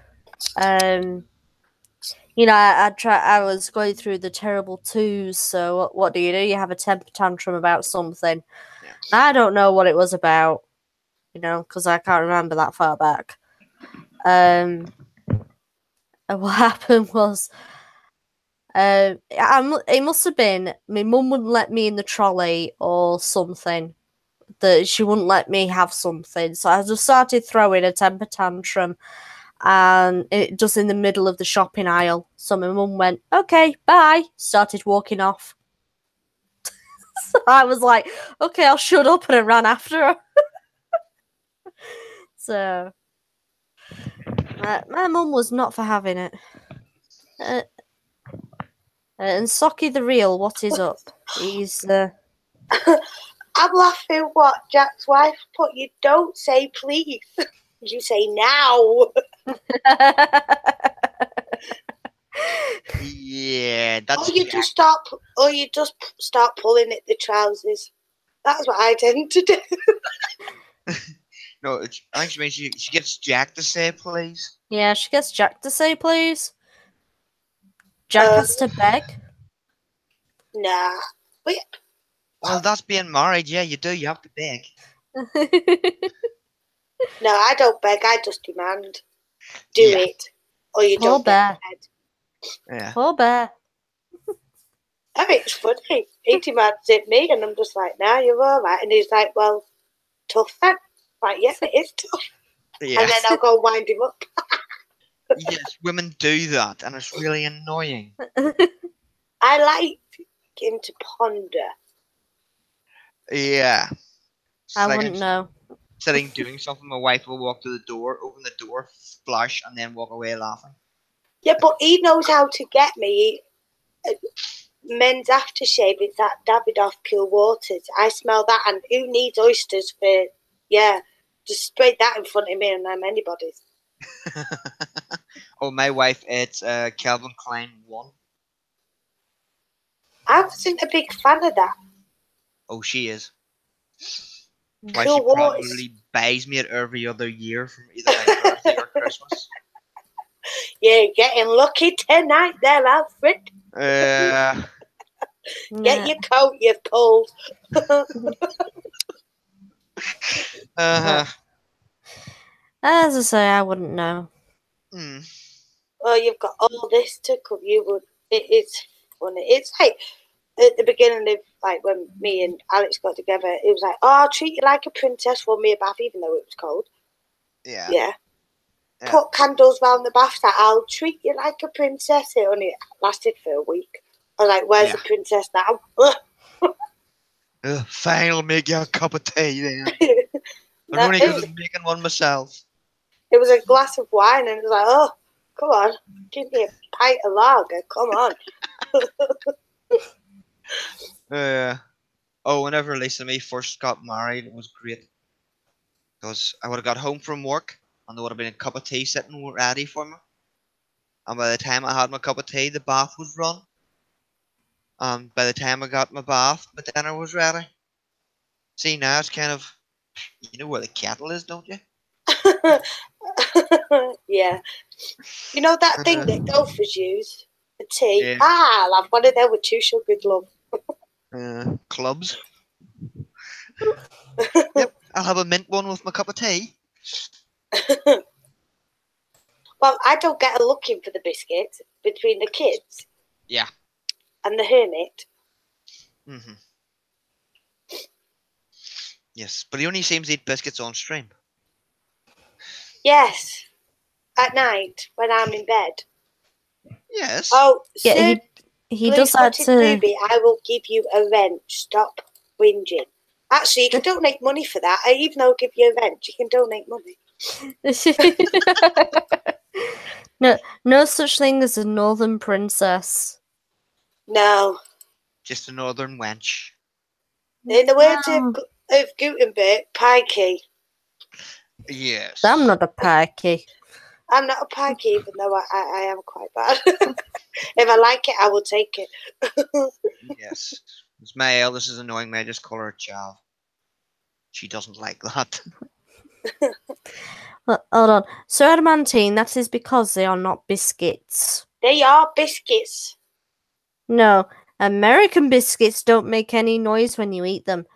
you know, I was going through the terrible twos. So what do? You have a temper tantrum about something. Yeah. I don't know what it was about, you know, because I can't remember that far back. And what happened was, it must have been my mum wouldn't let me in the trolley or something. That she wouldn't let me have something, so I just started throwing a temper tantrum, and it just in the middle of the shopping aisle. So my mum went, "Okay, bye." Started walking off. So I was like, "Okay, I'll shut up," and I ran after her. So my mum was not for having it. And Socky the Real, what is up? He's I'm laughing what Jack's wife put. You don't say please. You say now. Yeah, that's Or you Jack. just start pulling at the trousers. That's what I tend to do. No, I think she means she gets Jack to say please. Yeah, she gets Jack to say please. Jack has to beg. Nah. Well, that's being married. Yeah, you do. You have to beg. No, I don't beg. I just demand. Do Yeah. it, or you Poor don't bear. get fed. Yeah. Poor bear. I mean, it's funny. He demands it me, and I'm just like, nah, you're all right. And he's like, well, tough then. Like, yeah, it is tough. Yeah. And then I'll go wind him up. Yes, women do that, and it's really annoying. I like him to ponder. Yeah. It's I like wouldn't know. sitting doing something, my wife will walk to the door, open the door, flush, and then walk away laughing. Yeah, but he knows how to get me. Men's aftershave, it's that Davidoff Pure Waters. I smell that, and who needs oysters for, just spray that in front of me and I'm anybody's. Oh, my wife, it's Calvin Klein 1. I wasn't a big fan of that. Oh, she is. Why Pure she Waters. probably buys me it every other year from either my birthday or Christmas. You're getting lucky tonight there, Alfred. Get your coat, you're cold. As I say, I wouldn't know. Oh, you've got all this to come. It's funny. It's like at the beginning of like when me and Alex got together, it was like, oh, I'll treat you like a princess, run me a bath, even though it was cold. Yeah. Put candles round the bath. That I'll treat you like a princess. It only lasted for a week. I was like, where's the princess now? Fine, I'll make you a cup of tea then. I'm only good at making one myself. It was a glass of wine, and it was like, oh, come on, give me a pint of lager. Come on. Whenever Lisa and me first got married, it was great. Because I would have got home from work, and there would have been a cup of tea sitting ready for me. And by the time I had my cup of tea, the bath was run. And by the time I got my bath, my dinner was ready. See, now it's kind of, you know where the kettle is, don't you? Yeah. You know that thing that golfers use? The tea? Yeah. I'll have one of them with 2 sugars, love. Clubs. Yep, I'll have a mint one with my cup of tea. Well, I don't get a looking for the biscuits between the kids. Yeah. And the hermit. Mm-hmm. Yes, but he only seems to eat biscuits on stream. Yes. At night when I'm in bed. Yes. Oh, Yeah, Sir, he does that Spotted to. Ruby, I will give you a wrench. Stop whinging. Actually, you can donate money for that. Even though I'll give you a wrench, you can donate money. No such thing as a northern princess. No. Just a northern wench. In the words of Gutenberg, pikey. Yes. I'm not a pikey. I'm not a pikey, even though I am quite bad. If I like it, I will take it. Yes. It's my eldest is annoying me. I just call her a child. She doesn't like that. Hold on. So adamantine, that is because they are not biscuits. They are biscuits. No, American biscuits don't make any noise when you eat them.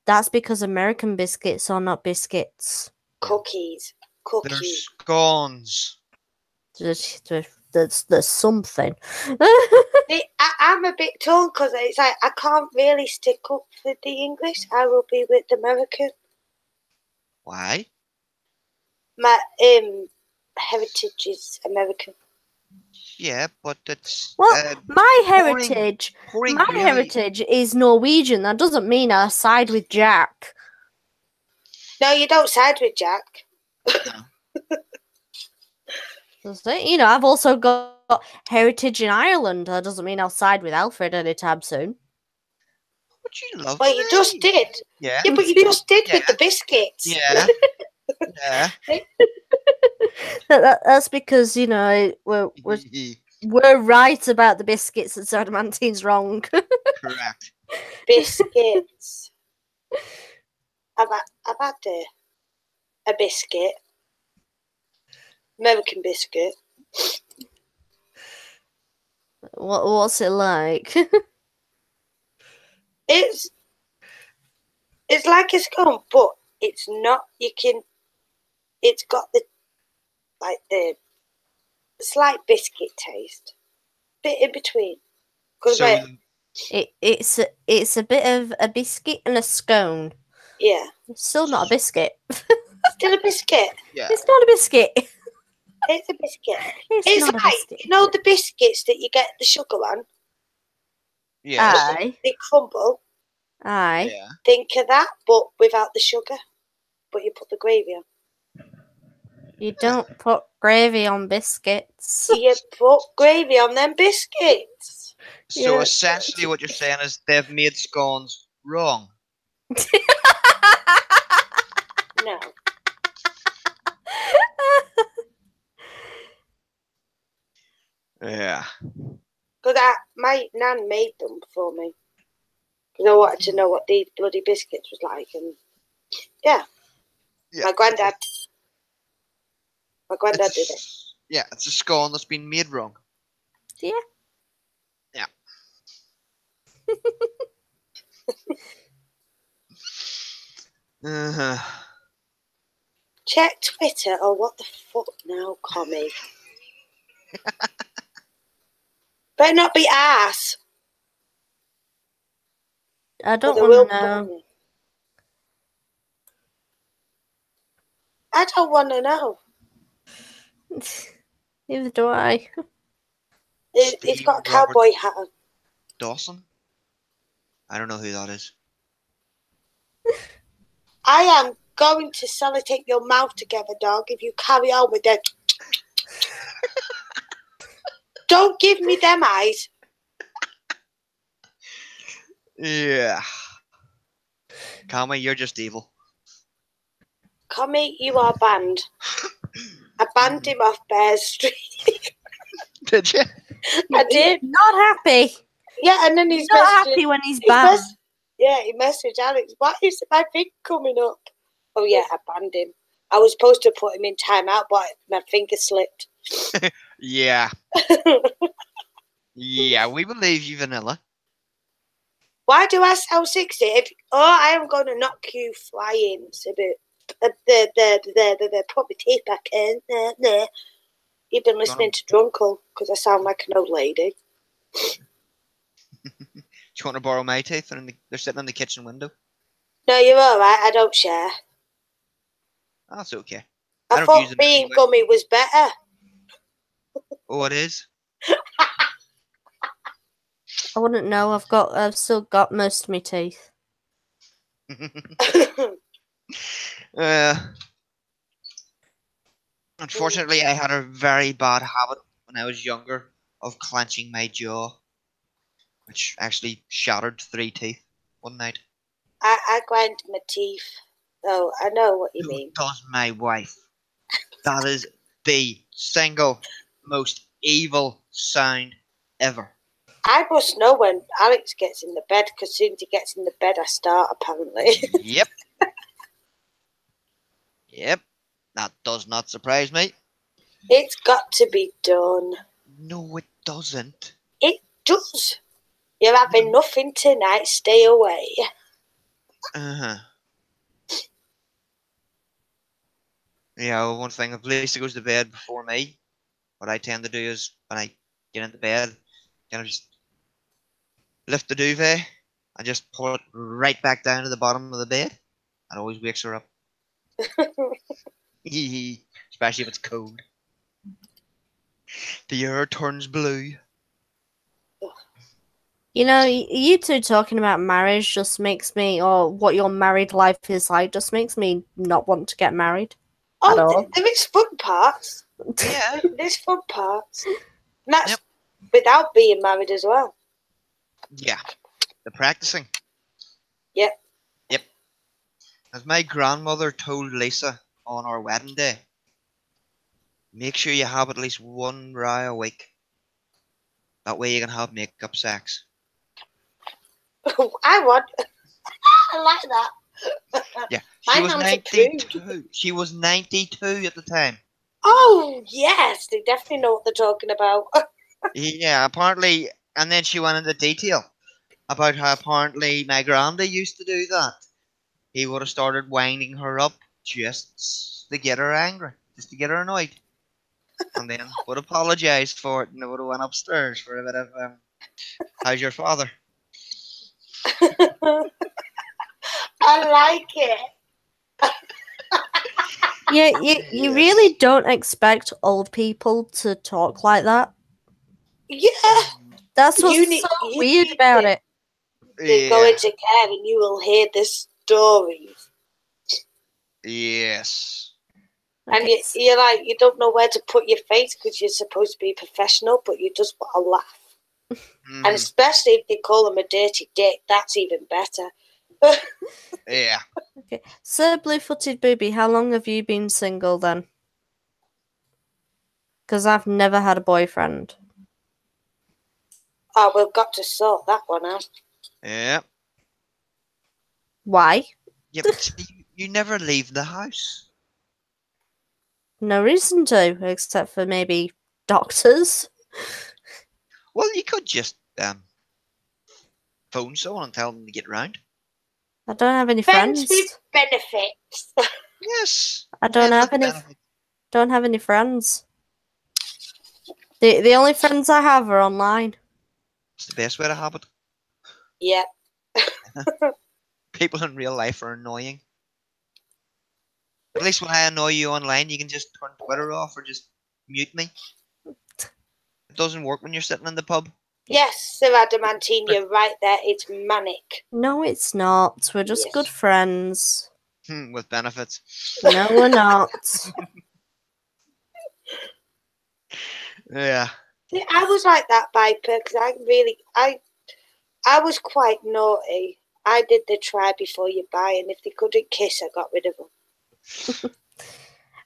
That's because American biscuits are not biscuits. Cookies. They're scones. There's something. I'm a bit torn because it's like I can't really stick up for the English. I will be with the American. Why? My heritage is American. Yeah, but it's my heritage. My really... heritage is Norwegian. That doesn't mean I side with Jack. No, you don't side with Jack. You know, I've also got heritage in Ireland. That doesn't mean I'll side with Alfred anytime soon. But you love Well, you just did. Yeah. Yeah, but you just did with the biscuits. Yeah. Yeah. That's because, you know, we're right about the biscuits and Sodamantine's wrong. Correct. Biscuits. I've had a biscuit. American biscuit. What's it like? It's like a scone, but it's not. It's got the slight biscuit taste, bit in between. So it's a bit of a biscuit and a scone. Yeah. It's still not a biscuit. Still a biscuit. Yeah. It's not a biscuit. It's a biscuit. It's not like, a biscuit. you know the biscuits that you get the sugar on? Yeah. Aye. They crumble. Aye. Yeah. Think of that, but without the sugar. But you put the gravy on. You don't put gravy on biscuits. You put gravy on them biscuits. So Yeah. essentially what you're saying is they've made scones wrong. No. Yeah. Because my nan made them for me. Because I wanted to know what these bloody biscuits was like. And yeah. My granddad did it. Yeah, it's a scone that's been made wrong. Yeah. Yeah. Check Twitter or what the fuck now, commie. Better not be ass. I don't Or they want will to know. put me. I don't want to know. Neither do I. He's got a cowboy hat on. Dawson? I don't know who that is. I am going to sellotape your mouth together, dog, if you carry on with that. Don't give me them eyes. Yeah. Kami, you're just evil. Commie, you are banned. I banned him off Bear Street. Did you? I did. Not happy. Yeah, and then he's Not happy when he's banned. He messaged Alex, why is my thing coming up? Oh, yeah, I banned him. I was supposed to put him in timeout, but my finger slipped. Yeah. Yeah, we believe you, Vanilla. Why do I sound 60? I am going to knock you flying. So put my teeth back in. You've been listening to Drunkle because I sound like an old lady. Do you want to borrow my teeth? They're sitting in the kitchen window. No, you're all right. I don't share. That's okay. I thought being gummy was better. Oh, it is? I wouldn't know. I've still got most of my teeth. Unfortunately, I had a very bad habit when I was younger of clenching my jaw, which actually shattered 3 teeth one night. I grind my teeth, so I know what you mean. Does my wife? That is the single most evil sound ever. I must know when Alex gets in the bed, because as soon as he gets in the bed, I start, apparently. Yep. Yep. That does not surprise me. It's got to be done. No, it doesn't. It does. You're having nothing tonight, stay away. Uh-huh. Yeah, well, one thing, if Lisa goes to bed before me, what I tend to do is, when I get into bed, kind of just lift the duvet and just pull it right back down to the bottom of the bed. It always wakes her up. Especially if it's cold. The air turns blue. You know, you two talking about marriage just makes me, or what your married life is like, just makes me not want to get married. Oh, there is fun parts. Yeah. There's fun parts. And that's without being married as well. Yeah. The practicing. Yep. Yep. As my grandmother told Lisa on our wedding day, make sure you have at least one row a week. That way you can have make-up sex. I like that. Yeah. She was 92. She was 92 at the time. Oh, yes. They definitely know what they're talking about. Yeah, apparently. And then she went into detail about how apparently my granddad used to do that. He would have started winding her up just to get her angry, just to get her annoyed. And then would apologise for it and would have went upstairs for a bit of, how's your father? I like it. Yeah, you really don't expect old people to talk like that. Yeah. That's what's so weird about it. You go into care and you will hear the stories. Yes. And you're like, you don't know where to put your face because you're supposed to be professional, but you just want to laugh. And especially if they call them a dirty dick, that's even better. Yeah. Okay. Sir Blue-Footed Booby, how long have you been single then? Because I've never had a boyfriend. Oh, we've got to sort that one out. Yeah. Why? Yeah, but you never leave the house. No reason to, except for maybe doctors. Well, you could just phone someone and tell them to get round. I don't have any friends. With benefits. Yes. I don't have any. Don't have any friends. The only friends I have are online. It's the best way to have it. Yeah. People in real life are annoying. At least when I annoy you online, you can just turn Twitter off or just mute me. It doesn't work when you're sitting in the pub. Yes, Sir Adamantine, you're right there. It's manic. No, it's not. We're just good friends. With benefits. No, we're not. Yeah. I was like that, Viper, because I was quite naughty. I did the try before you buy, and if they couldn't kiss, I got rid of them.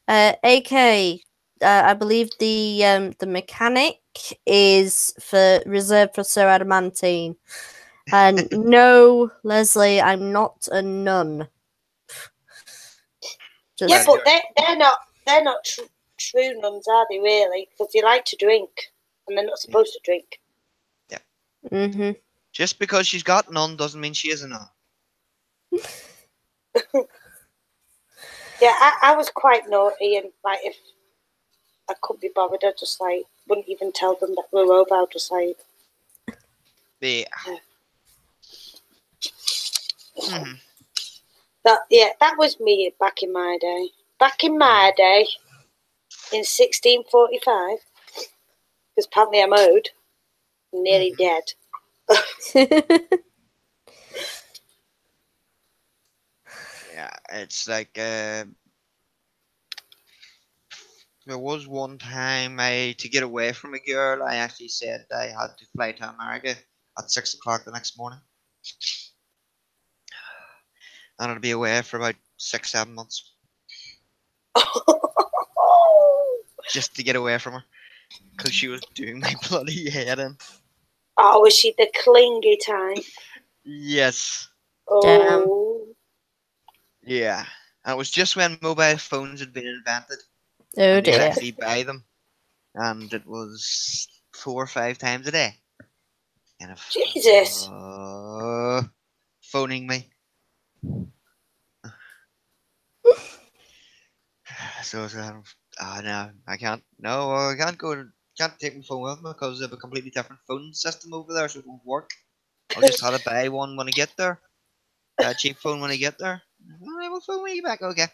AK, I believe the mechanic is reserved for Sir Adamantine. And no, Leslie, I'm not a nun. Yeah, but they're not true nuns, are they? Really? Because they like to drink, and they're not supposed to drink. Yeah. Mm-hmm. Just because she's got none doesn't mean she is a nun. Yeah, I was quite naughty, and like if I couldn't be bothered, I just like wouldn't even tell them that we were over. I'd just like, Yeah. Mm-hmm. That was me back in my day. Back in my day, in 1645, because apparently I'm old, nearly dead. Yeah, it's like there was one time to get away from a girl, I actually said I had to fly to America at 6 o'clock the next morning, and I'd be away for about 6-7 months just to get away from her because she was doing my bloody head in. Oh, was she the clingy type? Yes. Oh. Yeah. And it was just when mobile phones had been invented. Oh and you could dear. actually buy them. And it was 4 or 5 times a day. And Jesus. Phoning me. So no, I can't. No, I can't go. Can't take my phone with me because they have a completely different phone system over there, so it won't work. I'll just have to buy one when I get there. A cheap phone when I get there. Alright, we'll phone when you back. Okay.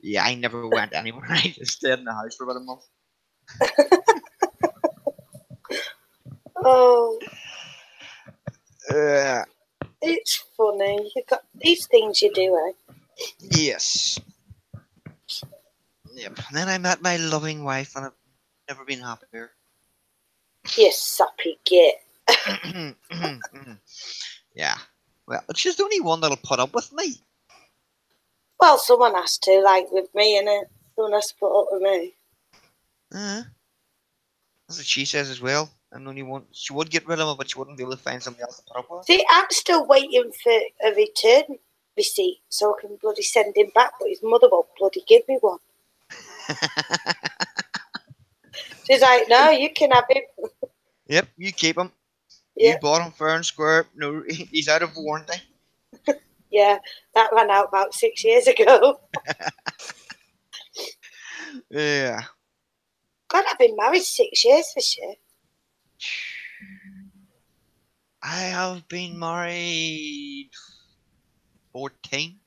Yeah, I never went anywhere. I just stayed in the house for about a month. Oh, Yeah. it's funny. You got these things you do, eh? Yes. Yep. And then I met my loving wife, and I've never been happier. You soppy git. Yeah. Well, she's the only one that'll put up with me. Well, someone has to, like with me, innit? Someone has to put up with me. That's what she says as well. I'm the only one. She would get rid of me, but she wouldn't be able to find somebody else to put up with. See, I'm still waiting for a return receipt so I can bloody send him back, but his mother won't bloody give me one. She's like, no, you can have him. Yep, you keep him. Yeah. You bought him fair and square. No, he's out of warranty. Yeah, that ran out about 6 years ago. Yeah. God, I've been married 6 years this year. I have been married 14.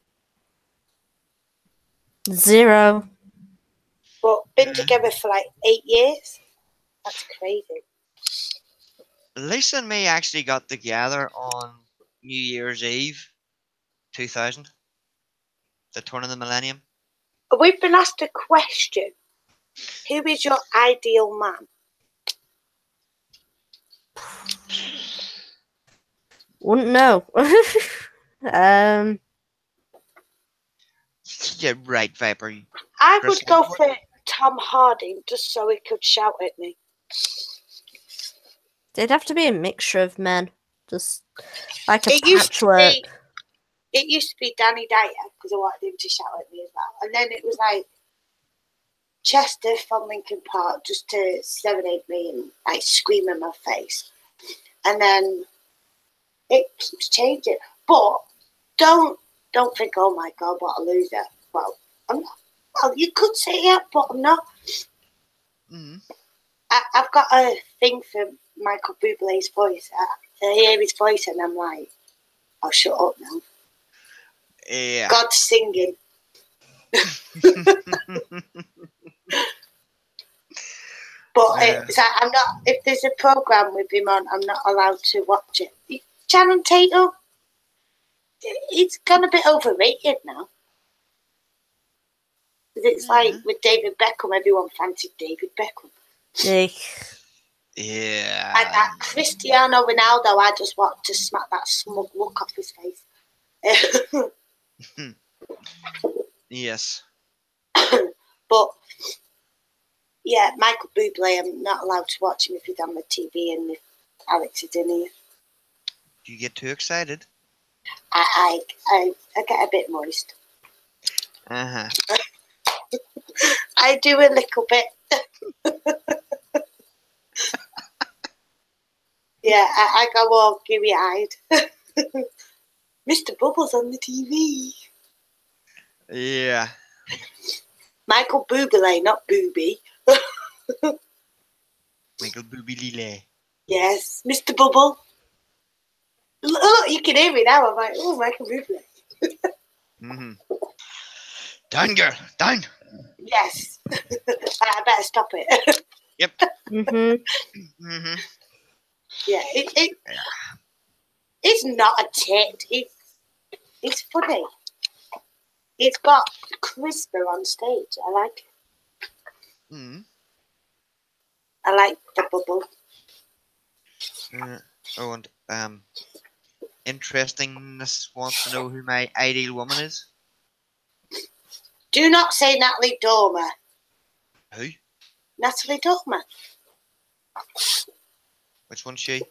0. But been together for like 8 years. That's crazy. Lisa and me actually got together on New Year's Eve 2000. The turn of the millennium. We've been asked a question. Who is your ideal man? Wouldn't know. Yeah, right, Viper. I would go for Tom Hardy just so he could shout at me. They'd have to be a mixture of men. Just like a patchwork. It used to be Danny Dyer because I wanted him to shout at me as well. And then it was like Chester from Linkin Park just to serenade me and like scream in my face. And then it keeps changing. But don't think, oh my God, what a loser. Well, I'm not. Well, you could say that, but I'm not. Mm-hmm. I've got a thing for Michael Bublé's voice. I hear his voice and I'm like, oh, shut up now. Yeah. God's singing. But it's like, I'm not. If there's a program with him on, I'm not allowed to watch it. Channing Tatum, it's gone a bit overrated now. It's like with David Beckham, everyone fancied David Beckham. Yeah. And Cristiano Ronaldo, I just want to smack that smug look off his face. Yes. But Yeah, Michael Bublé. I'm not allowed to watch him if he's on the TV and if Alex is in here. Do you get too excited? I get a bit moist. Uh-huh. I do a little bit. Yeah, I go all gooey-eyed. Mr. Bubbles on the TV. Yeah. Michael Bublé, not Booby. Michael Bublé. Yes, Mr. Bubble. Look, you can hear me now. I'm like, oh, Michael Bublé. Mm-hmm. Down, girl, down. Yes. I better stop it. Yep. Mm-hmm. Yeah, it's not a tit. It's funny. It's got charisma on stage. I like it. Mm. I like the bubble. And interestingness wants to know who my ideal woman is. Do not say Natalie Dormer. Who? Natalie Dormer. Which one's she?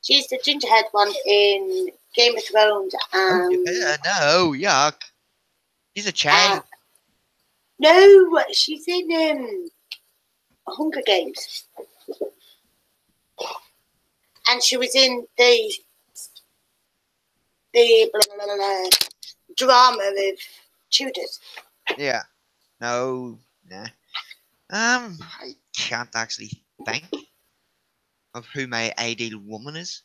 She's the gingerhead one in Game of Thrones. No, yuck. She's a child. No, she's in Hunger Games. And she was in the drama of Tudors. Yeah. No. Nah. I can't actually think of who my ideal woman is.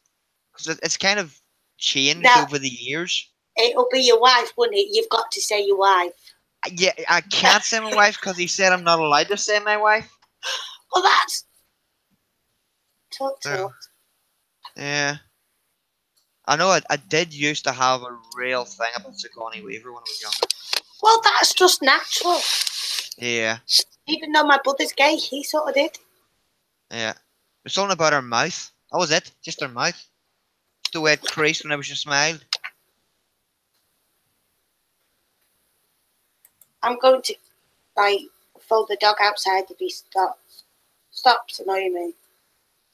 Because it's kind of changed over the years. It'll be your wife, won't it? You've got to say your wife. Yeah, I can't say my wife because he said I'm not allowed to say my wife. Well, that's... Talk. Yeah. I know I did used to have a real thing about Sigourney Weaver when I was younger. Well, that's just natural. Yeah. Even though my brother's gay, he sort of did. Yeah. There's something about her mouth. That was it. Just her mouth. Just the way it creased whenever she smiled. I'm going to, throw the dog outside if he stops annoying me.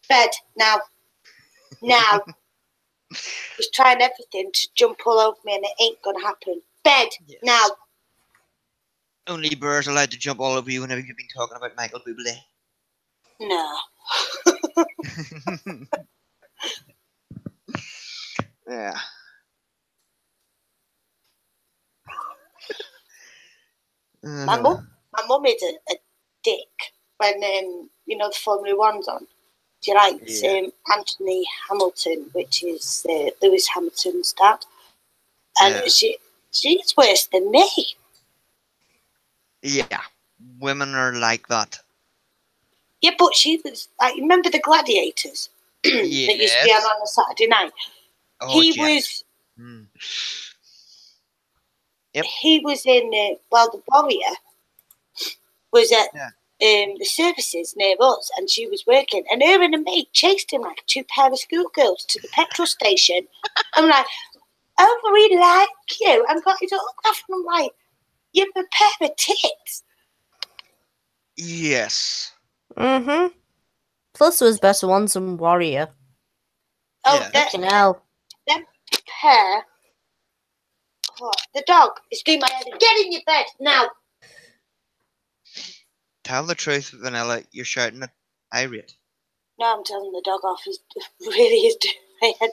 Bed, now. Now. He's trying everything to jump all over me and it ain't going to happen. Bed, yes. Now. Only birds allowed to jump all over you whenever you've been talking about Michael Bublé. No. Yeah. My mum is a dick when the Formula One's on. She likes Anthony Hamilton, which is Lewis Hamilton's dad, and she's worse than me. Yeah, women are like that. Yeah, but she was remember the Gladiators that used to be on a Saturday night. Oh, he was. Yep. He was in the Warrior was at the services near us, and she was working, and her and a mate chased him like two pair of schoolgirls to the petrol station. I'm like, oh, we like you. I've got his autograph, and I'm like, you're a pair of tits. Yes. Mm-hmm. Plus, there was better ones than Warrior. Oh, fucking hell. Them pair. Oh, the dog is doing my head. Get in your bed now. Tell the truth, Vanilla. You're shouting at irate. No, I'm telling the dog off. He really is doing my head.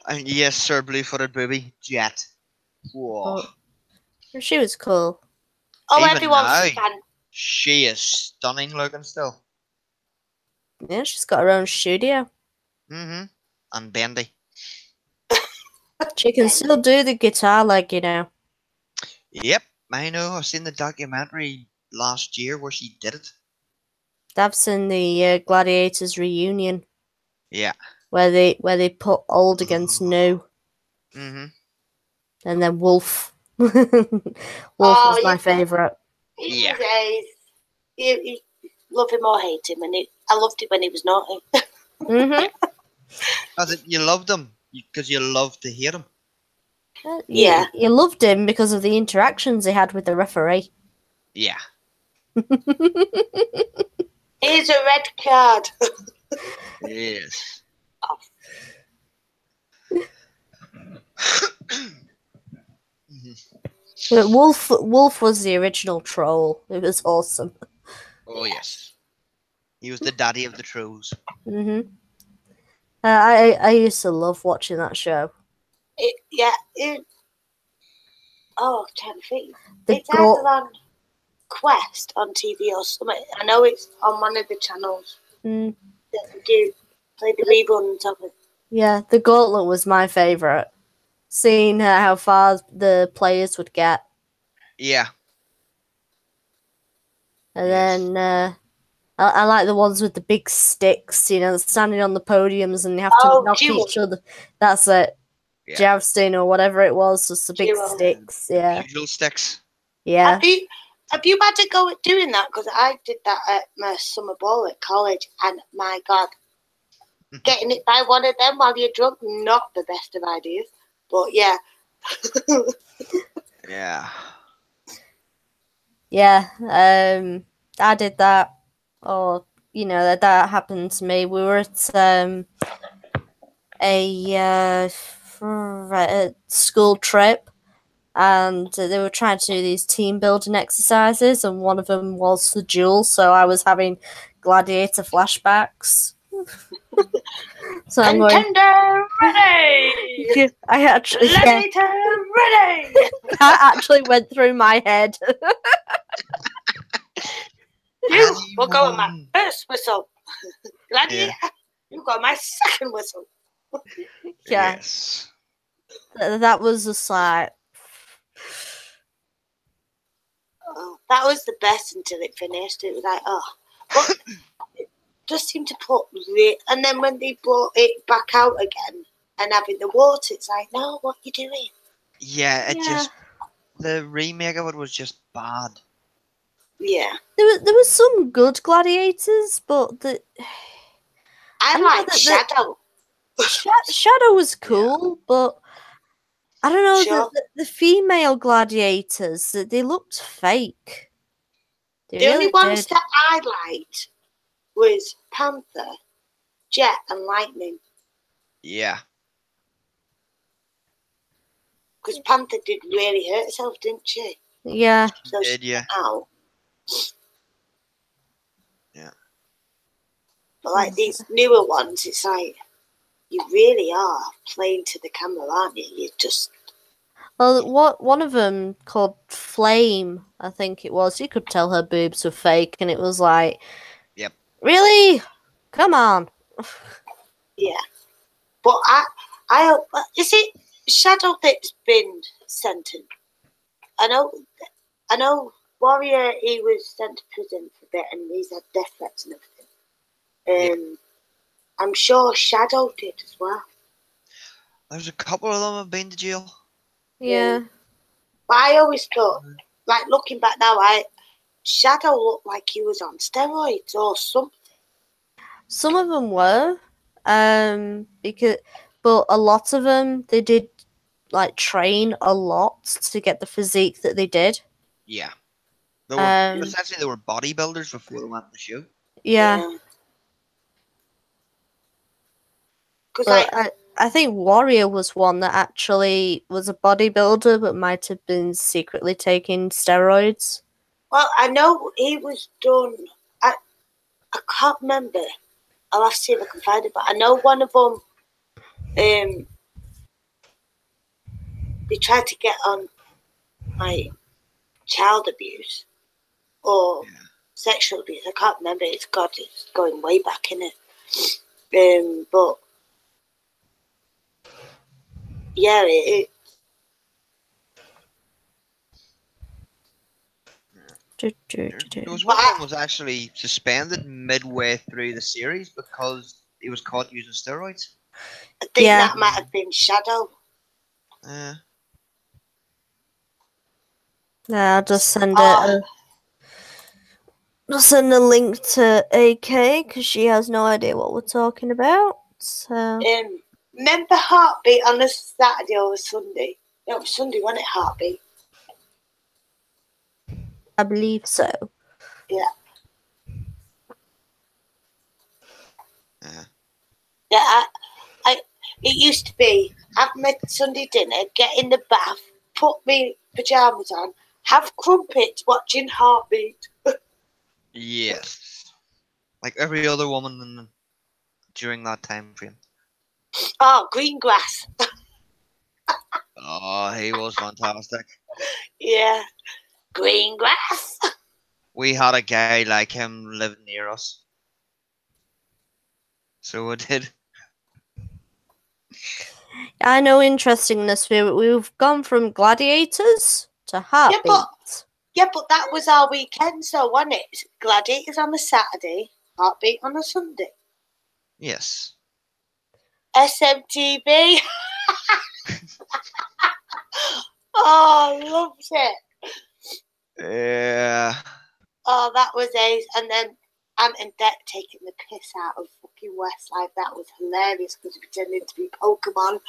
And yes, Sir Blue-footed booby, Jet. Whoa. Oh, she was cool. Oh, even everyone's now, a fan. She is stunning looking still. Yeah, she's got her own studio. Mm-hmm. And bendy. She can still do the guitar, Yep, I know. I've seen the documentary last year where she did it. That's in the Gladiators reunion. Yeah. Where they put old against new. Mm-hmm. And then Wolf. Wolf was my favourite. Yeah. You love him or hate him, and I loved it when he was naughty. Mm-hmm. You loved him because you loved to hear him. Yeah. You loved him because of the interactions he had with the referee. Yeah. Here's a red card. Yes. Wolf was the original troll. It was awesome. Oh yes. He was the daddy of the trolls. I used to love watching that show. I'm trying to think. It's goat- either on Quest on TV or something. I know it's on one of the channels Mm, that they do play the reruns of it. yeah, the gauntlet was my favorite. Seeing how far the players would get, Yeah. and Yes. then I like the ones with the big sticks. You know, standing on the podiums and you have to knock Duel. each other. That's it. Yeah. Jousting or whatever it was, just the big Duel. sticks. Yeah, Usual sticks. yeah. Have you had to go at doing that? Because I did that at my summer ball at college, and my God, getting it by one of them while you're drunk, not the best of ideas. But yeah. Yeah. Yeah, I did that, or that happened to me. We were at a school trip, and they were trying to do these team building exercises, and one of them was the duel. So I was having gladiator flashbacks. So I'm going. Contender ready. I actually, Gladiator ready. that actually went through my head. You will go on my first whistle. Gladiator, you got my second whistle. Yeah. Yes. That was just like. Oh, that was the best until it finished. It was like, but it just seemed to put and then when they brought it back out again and having the water, it's like, no, what are you doing? Yeah, just the remake of it was just bad. Yeah, There was some good gladiators, but I like Shadow. Shadow was cool, but I don't know. Sure. The female gladiators, they looked fake. The only ones that I liked was Panther, Jet, and Lightning. Yeah. Because Panther did really hurt herself, didn't she? Yeah. So Did you? Out. Yeah. But like these newer ones, it's like you really are playing to the camera, aren't you? You just. Well, one of them called Flame, I think it was. You could tell her boobs were fake, and it was like, Yep. Really? Come on. Yeah, but I is it Shadow that's been sentenced? I know. Warrior, he was sent to prison for a bit, and he's had death threats and everything. I'm sure Shadow did as well. There's a couple of them have been to jail. Yeah. But I always thought, like looking back now, Shadow looked like he was on steroids or something. Some of them were, but a lot of them they did like train a lot to get the physique that they did. Yeah. They were essentially they were bodybuilders before they went to the show. Yeah. Because I think Warrior was one that actually was a bodybuilder, but might have been secretly taking steroids. Well, I know he was done. I can't remember. I'll have to see if I can find it. But I know one of them. They tried to get on like child abuse or sexual abuse. I can't remember. It's going way back in it. But yeah, There was one that was actually suspended midway through the series because he was caught using steroids. I think that might have been Shadow. Yeah, I'll just send it. I'll send a link to AK because she has no idea what we're talking about. So. Remember Heartbeat on a Saturday or a Sunday? No, it was Sunday, wasn't it? Heartbeat. I believe so. Yeah. Yeah. Yeah, it used to be, have my Sunday dinner, get in the bath, put my pyjamas on, have crumpets, watching Heartbeat. Yes. Like every other woman during that time frame. Oh, Greengrass. Oh, he was fantastic. Yeah, Greengrass. We had a guy like him living near us. So we did. I know, interestingness. We've gone from gladiators to Heartbeat. Yeah, but that was our weekend, so wasn't it? Gladiators on a Saturday, Heartbeat on a Sunday. Yes. SMTV. Oh, I loved it. Yeah. Oh, that was ace. And then Ant and Dec taking the piss out of fucking Westlife. That was hilarious because he pretended to be Pokemon.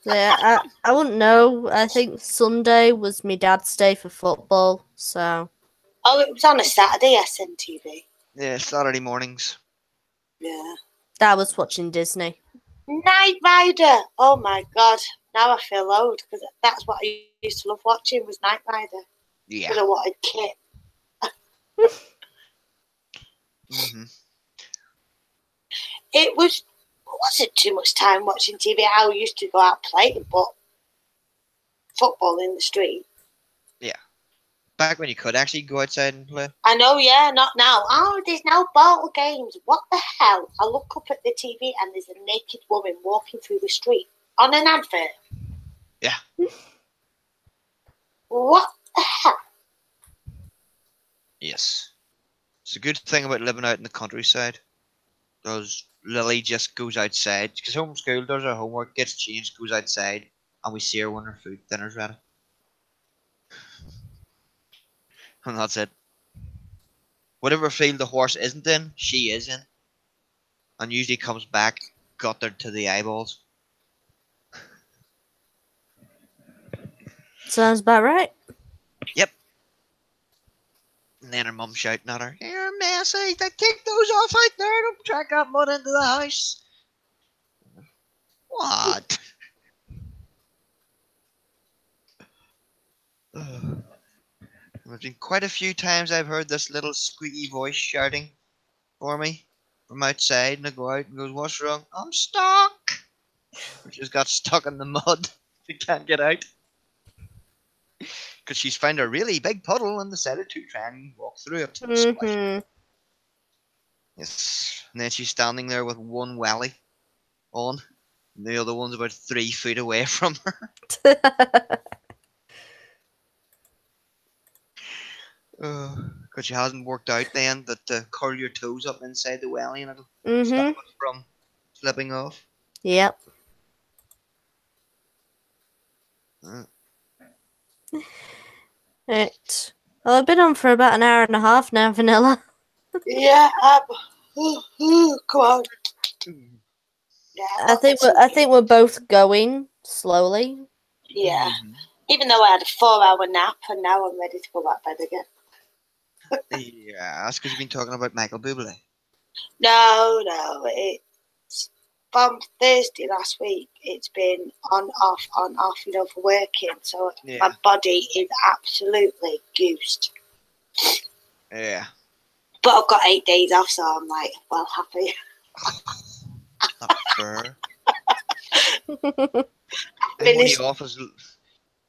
Yeah, I wouldn't know. I think Sunday was my dad's day for football, so. Oh, it was on a Saturday, SMTV. Yeah, Saturday mornings. Yeah. Dad was watching Disney. Knight Rider. Oh my god. Now I feel old because that's what I used to love watching was Knight Rider. Yeah. Because I wanted Kit. Mm-hmm. It wasn't too much time watching TV. I used to go out playing, but football in the street. Yeah. Back when you could actually go outside and play. I know, yeah, not now. Oh, there's now ball games. What the hell? I look up at the TV and there's a naked woman walking through the street on an advert. Yeah. What the hell? Yes. It's a good thing about living out in the countryside. Because Lily just goes outside. Because homeschool does her homework, gets changed, goes outside, and we see her when her dinner's ready. And that's it. Whatever field the horse isn't in, she is in. And usually comes back gutted to the eyeballs. Sounds about right. Yep. And then her mum shouting at her, "You're messy, take those off out there, don't track that mud into the house." What? There's been quite a few times I've heard this little squeaky voice shouting for me from outside, and I go out and goes, "What's wrong?" "I'm stuck." She just got stuck in the mud. She can't get out. Because she's found a really big puddle and decided to try and walk through it and splash it. Mm-hmm. Yes. And then she's standing there with one welly on, and the other one's about 3 feet away from her. Because she hasn't worked out then that to curl your toes up inside the welly and it'll stop it from slipping off. Yep. Right. Well, I've been on for about an hour and a half now, Vanilla. Yeah, come on. Yeah, I think we're both going slowly. Yeah. Even though I had a 4-hour nap and now I'm ready to go back to bed again. Yeah, that's because you've been talking about Michael Bublé. No, it's from Thursday last week. It's been on, off, for working. So my body is absolutely goosed. Yeah. But I've got 8 days off, so I'm like, well, happy. Not fair.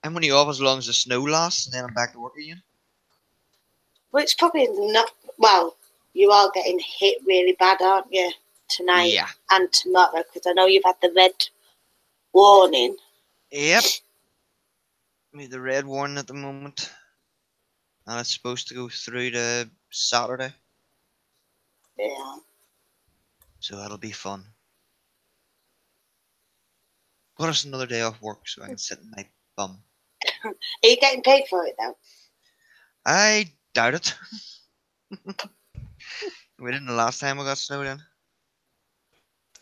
I'm only off as long as the snow lasts, and then I'm back to work again. Well, it's probably not. Well, you are getting hit really bad, aren't you? Tonight and tomorrow, because I know you've had the red warning. Yep. The red warning at the moment. And it's supposed to go through to Saturday. Yeah. So that'll be fun. But it's another day off work, so I can sit in my bum. Are you getting paid for it, though? I doubt it. We didn't the last time we got snowed in.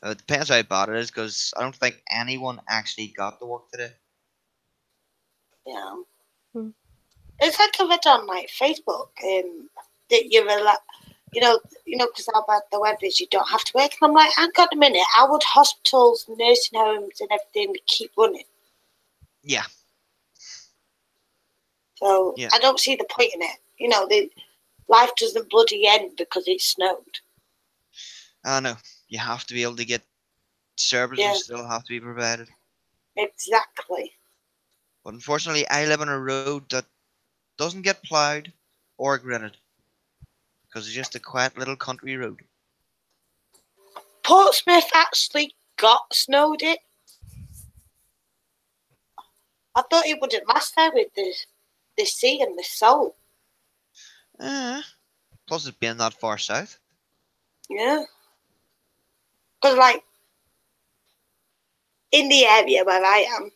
It depends how bad it is, because I don't think anyone actually got to work today. Yeah. It's like I read on like Facebook that you're because how bad the weather is, you don't have to work. And I'm like, hang on a minute, how would hospitals, nursing homes, and everything keep running? Yeah. So Yeah. I don't see the point in it. Life doesn't bloody end because it snowed. I know. You have to be able to get services still have to be provided. Exactly. But unfortunately, I live on a road that doesn't get ploughed or gritted because it's just a quiet little country road. Portsmouth actually got snowed it. I thought it wouldn't last there with the sea and the salt. Plus, it's being that far south. Yeah. Because, like, in the area where I am,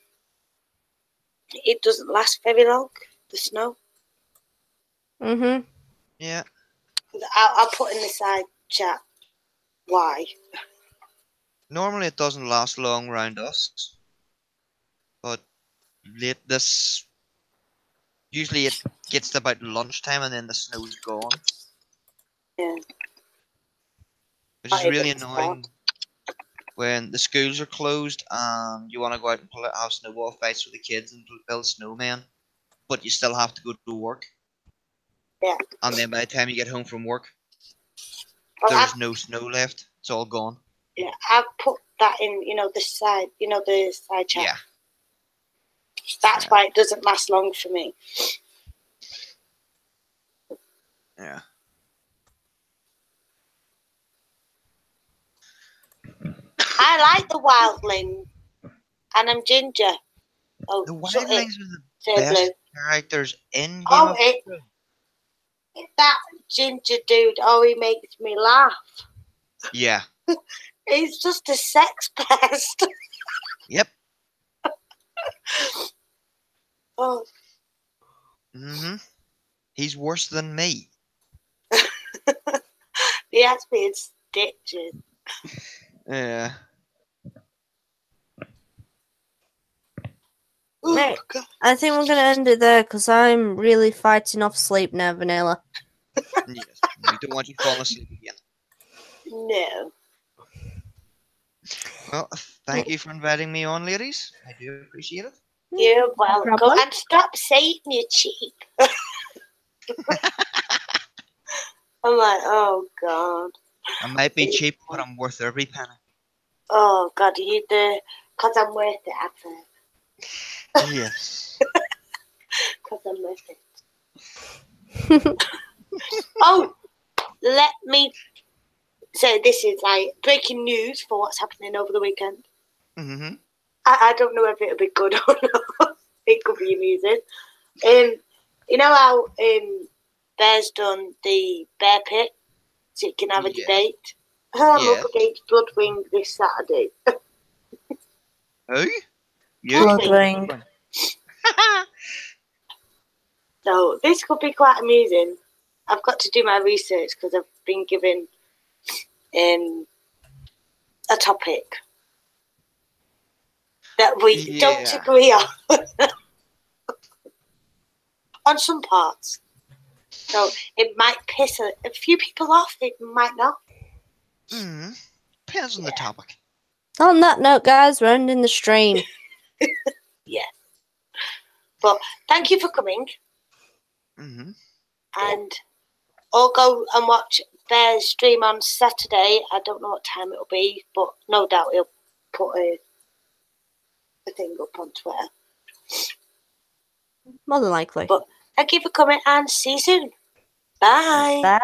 it doesn't last very long, the snow. Mm-hmm. Yeah. I'll put in the side chat why. Normally, it doesn't last long around us, but late this. Usually, it gets to about lunchtime and then the snow's gone. Yeah. Which is really annoying when the schools are closed and you want to go out and have snowball fights with the kids and build snowmen, but you still have to go to work. Yeah. And then by the time you get home from work, there's no snow left. It's all gone. Yeah, I've put that in, the side chat. Yeah. That's why it doesn't last long for me. Yeah. I like the wildling, and I'm ginger. Oh, the wildlings are the best blue characters in Game Oh, of Thrones. that ginger dude, he makes me laugh. Yeah. He's just a sex pest. Yep. Oh. Mm-hmm. He's worse than me. He has me in stitches. Yeah. Right. I think we're going to end it there because I'm really fighting off sleep now, Vanilla. Yes. We don't want you falling asleep again. No. Well, thank you for inviting me on, ladies. I do appreciate it. You're welcome. And stop saying you're cheap. I'm like, oh, God. I might be cheap, but I'm worth every penny. Oh, God, you do. Because I'm worth it, I think. Yes. Because I'm worth it. Oh, let me say this is like breaking news for what's happening over the weekend. Mm-hmm. I don't know if it'll be good or not. It could be amusing. You know how Bear's done the bear pit, so you can have a debate? I'm up against Bloodwing this Saturday. Who? Bloodwing. So this could be quite amusing. I've got to do my research because I've been given a topic that we don't agree on. On some parts. So it might piss a few people off, it might not. Depends on the topic. On that note, guys, we're ending the stream. Yeah. But thank you for coming. Mm-hmm. And I'll go and watch Bear's stream on Saturday. I don't know what time it'll be, but no doubt he'll put a thing up on Twitter. More than likely. But thank you for coming and see you soon. Bye. Bye.